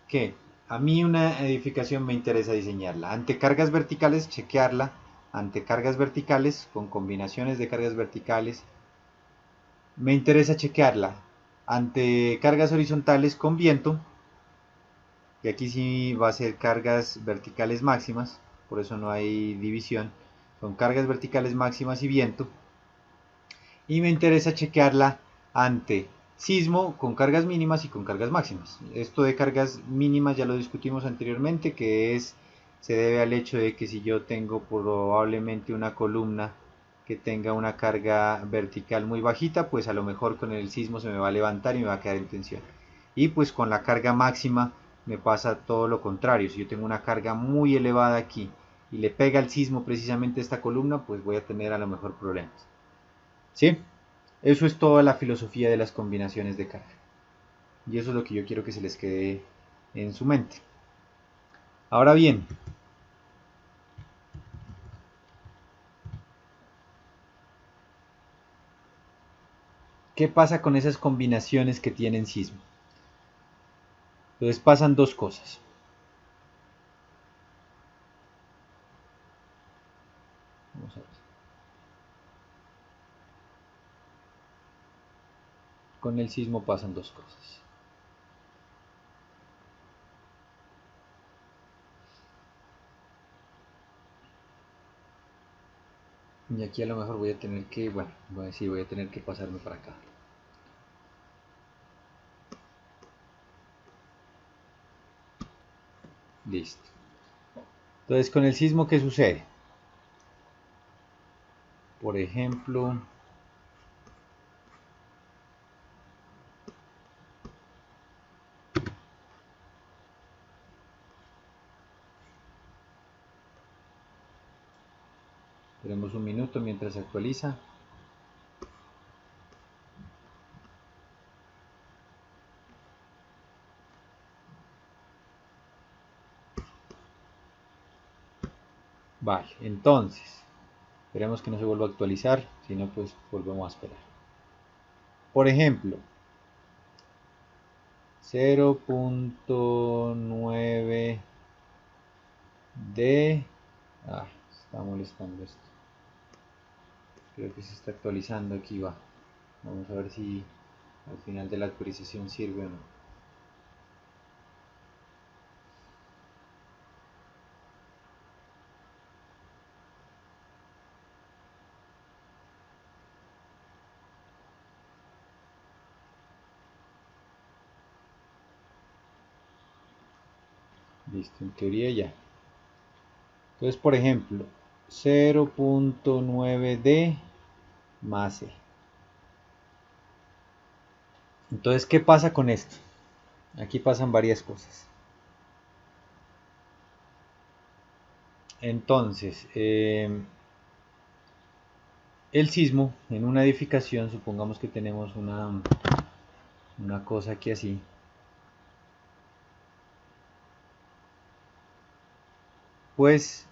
que a mí una edificación me interesa diseñarla. Ante cargas verticales, chequearla. Ante cargas verticales, con combinaciones de cargas verticales, me interesa chequearla. Ante cargas horizontales con viento, y aquí sí va a ser cargas verticales máximas, por eso no hay división, son cargas verticales máximas y viento. Y me interesa chequearla ante sismo con cargas mínimas y con cargas máximas. Esto de cargas mínimas ya lo discutimos anteriormente, que se debe al hecho de que si yo tengo probablemente una columna que tenga una carga vertical muy bajita, pues a lo mejor con el sismo se me va a levantar y me va a quedar en tensión. Y pues con la carga máxima me pasa todo lo contrario. Si yo tengo una carga muy elevada aquí y le pega el sismo precisamente a esta columna, pues voy a tener a lo mejor problemas. ¿Sí? Eso es toda la filosofía de las combinaciones de carga. Y eso es lo que yo quiero que se les quede en su mente. Ahora bien, ¿qué pasa con esas combinaciones que tienen sismo? Entonces pasan dos cosas. Vamos a ver. Con el sismo pasan dos cosas. Y aquí a lo mejor voy a tener que, bueno, voy a decir, voy a tener que pasarme para acá. Listo. Entonces, con el sismo, ¿qué sucede? Por ejemplo, tenemos un minuto mientras se actualiza. Vale, entonces, esperemos que no se vuelva a actualizar, si no, pues volvemos a esperar. Por ejemplo, 0.9 de... está molestando esto. Creo que se está actualizando, aquí va. Vamos a ver si al final de la actualización sirve o no. Listo, en teoría ya. Entonces, por ejemplo, 0.9D más E. Entonces, ¿qué pasa con esto? Aquí pasan varias cosas. Entonces, el sismo en una edificación, supongamos que tenemos una una cosa aquí así. Pues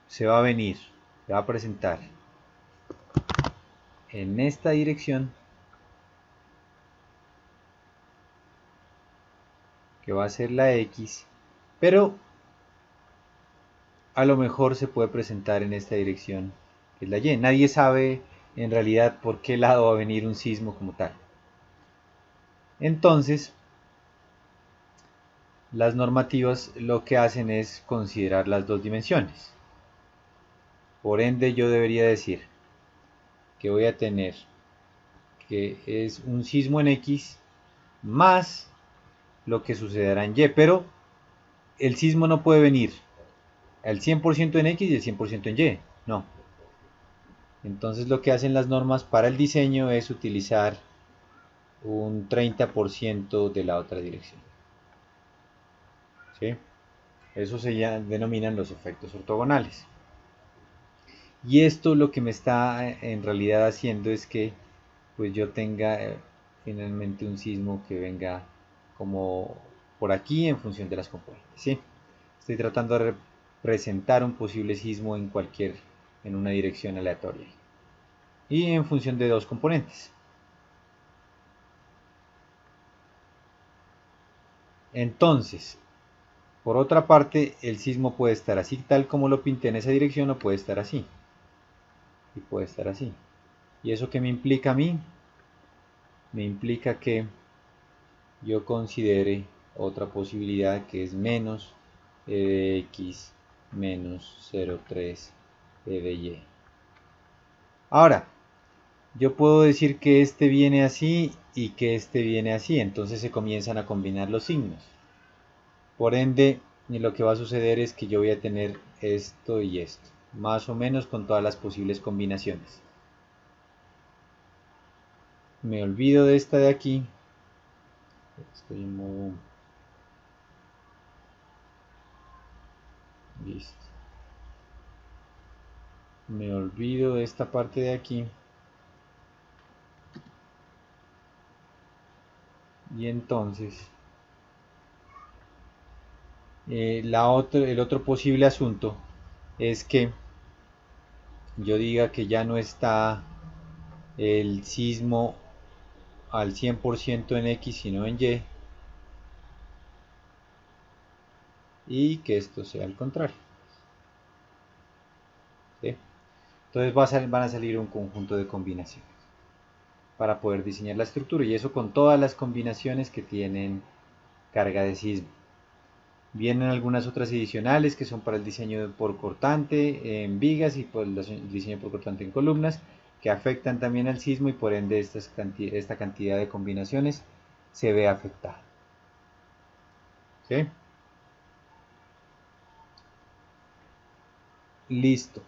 se va a venir, se va a presentar en esta dirección, que va a ser la X, pero a lo mejor se puede presentar en esta dirección, que es la Y. Nadie sabe en realidad por qué lado va a venir un sismo como tal. Entonces, las normativas lo que hacen es considerar las dos dimensiones. Por ende, yo debería decir que voy a tener que es un sismo en X más lo que sucederá en Y, pero el sismo no puede venir al 100% en X y el 100% en Y, no. Entonces lo que hacen las normas para el diseño es utilizar un 30% de la otra dirección. ¿Sí? Eso se denominan los efectos ortogonales. Y esto lo que me está en realidad haciendo es que pues yo tenga finalmente un sismo que venga como por aquí en función de las componentes. ¿Sí? Estoy tratando de representar un posible sismo en una dirección aleatoria y en función de dos componentes. Entonces, por otra parte, el sismo puede estar así tal como lo pinté en esa dirección, o puede estar así y puede estar así. ¿Y eso qué me implica a mí? Me implica que yo considere otra posibilidad, que es menos e de x menos 0,3 e de y. Ahora, yo puedo decir que este viene así y que este viene así, entonces se comienzan a combinar los signos. Por ende, lo que va a suceder es que yo voy a tener esto y esto, más o menos con todas las posibles combinaciones. Me olvido de esta de aquí. Estoy en modo... Listo. Me olvido de esta parte de aquí. Y entonces, el otro posible asunto es que yo diga que ya no está el sismo al 100% en X sino en Y, y que esto sea al contrario. ¿Sí? Entonces van a salir un conjunto de combinaciones para poder diseñar la estructura, y eso con todas las combinaciones que tienen carga de sismo. Vienen algunas otras adicionales que son para el diseño por cortante en vigas y por el diseño por cortante en columnas, que afectan también al sismo, y por ende esta cantidad de combinaciones se ve afectada. ¿Sí? Listo.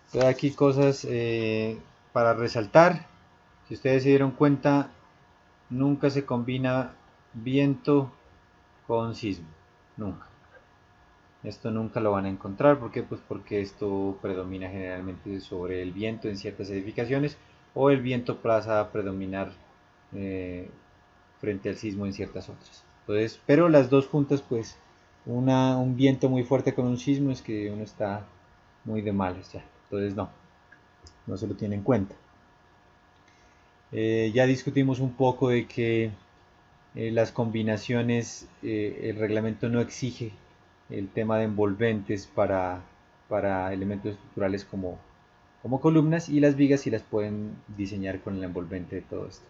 Entonces aquí cosas para resaltar. Si ustedes se dieron cuenta, nunca se combina viento con sismo. Nunca. Esto nunca lo van a encontrar. ¿Por qué? Pues porque esto predomina generalmente sobre el viento en ciertas edificaciones, o el viento pasa a predominar frente al sismo en ciertas otras. Entonces, pero las dos juntas, pues un viento muy fuerte con un sismo es que uno está muy de malas ya. Entonces no se lo tiene en cuenta. Ya discutimos un poco de que las combinaciones, el reglamento no exige el tema de envolventes para elementos estructurales como columnas, y las vigas sí las pueden diseñar con el envolvente de todo esto.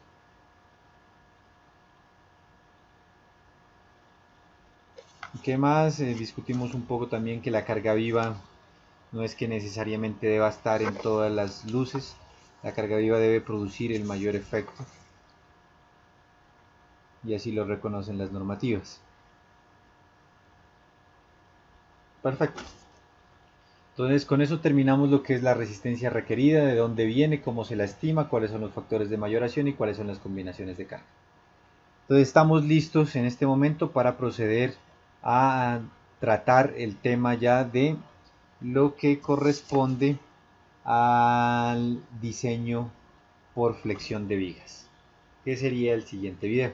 ¿Qué más? Discutimos un poco también que la carga viva no es que necesariamente deba estar en todas las luces. La carga viva debe producir el mayor efecto, y así lo reconocen las normativas. Perfecto. Entonces con eso terminamos lo que es la resistencia requerida, de dónde viene, cómo se la estima, cuáles son los factores de mayoración y cuáles son las combinaciones de carga. Entonces estamos listos en este momento para proceder a tratar el tema ya de lo que corresponde al diseño por flexión de vigas, que sería el siguiente video.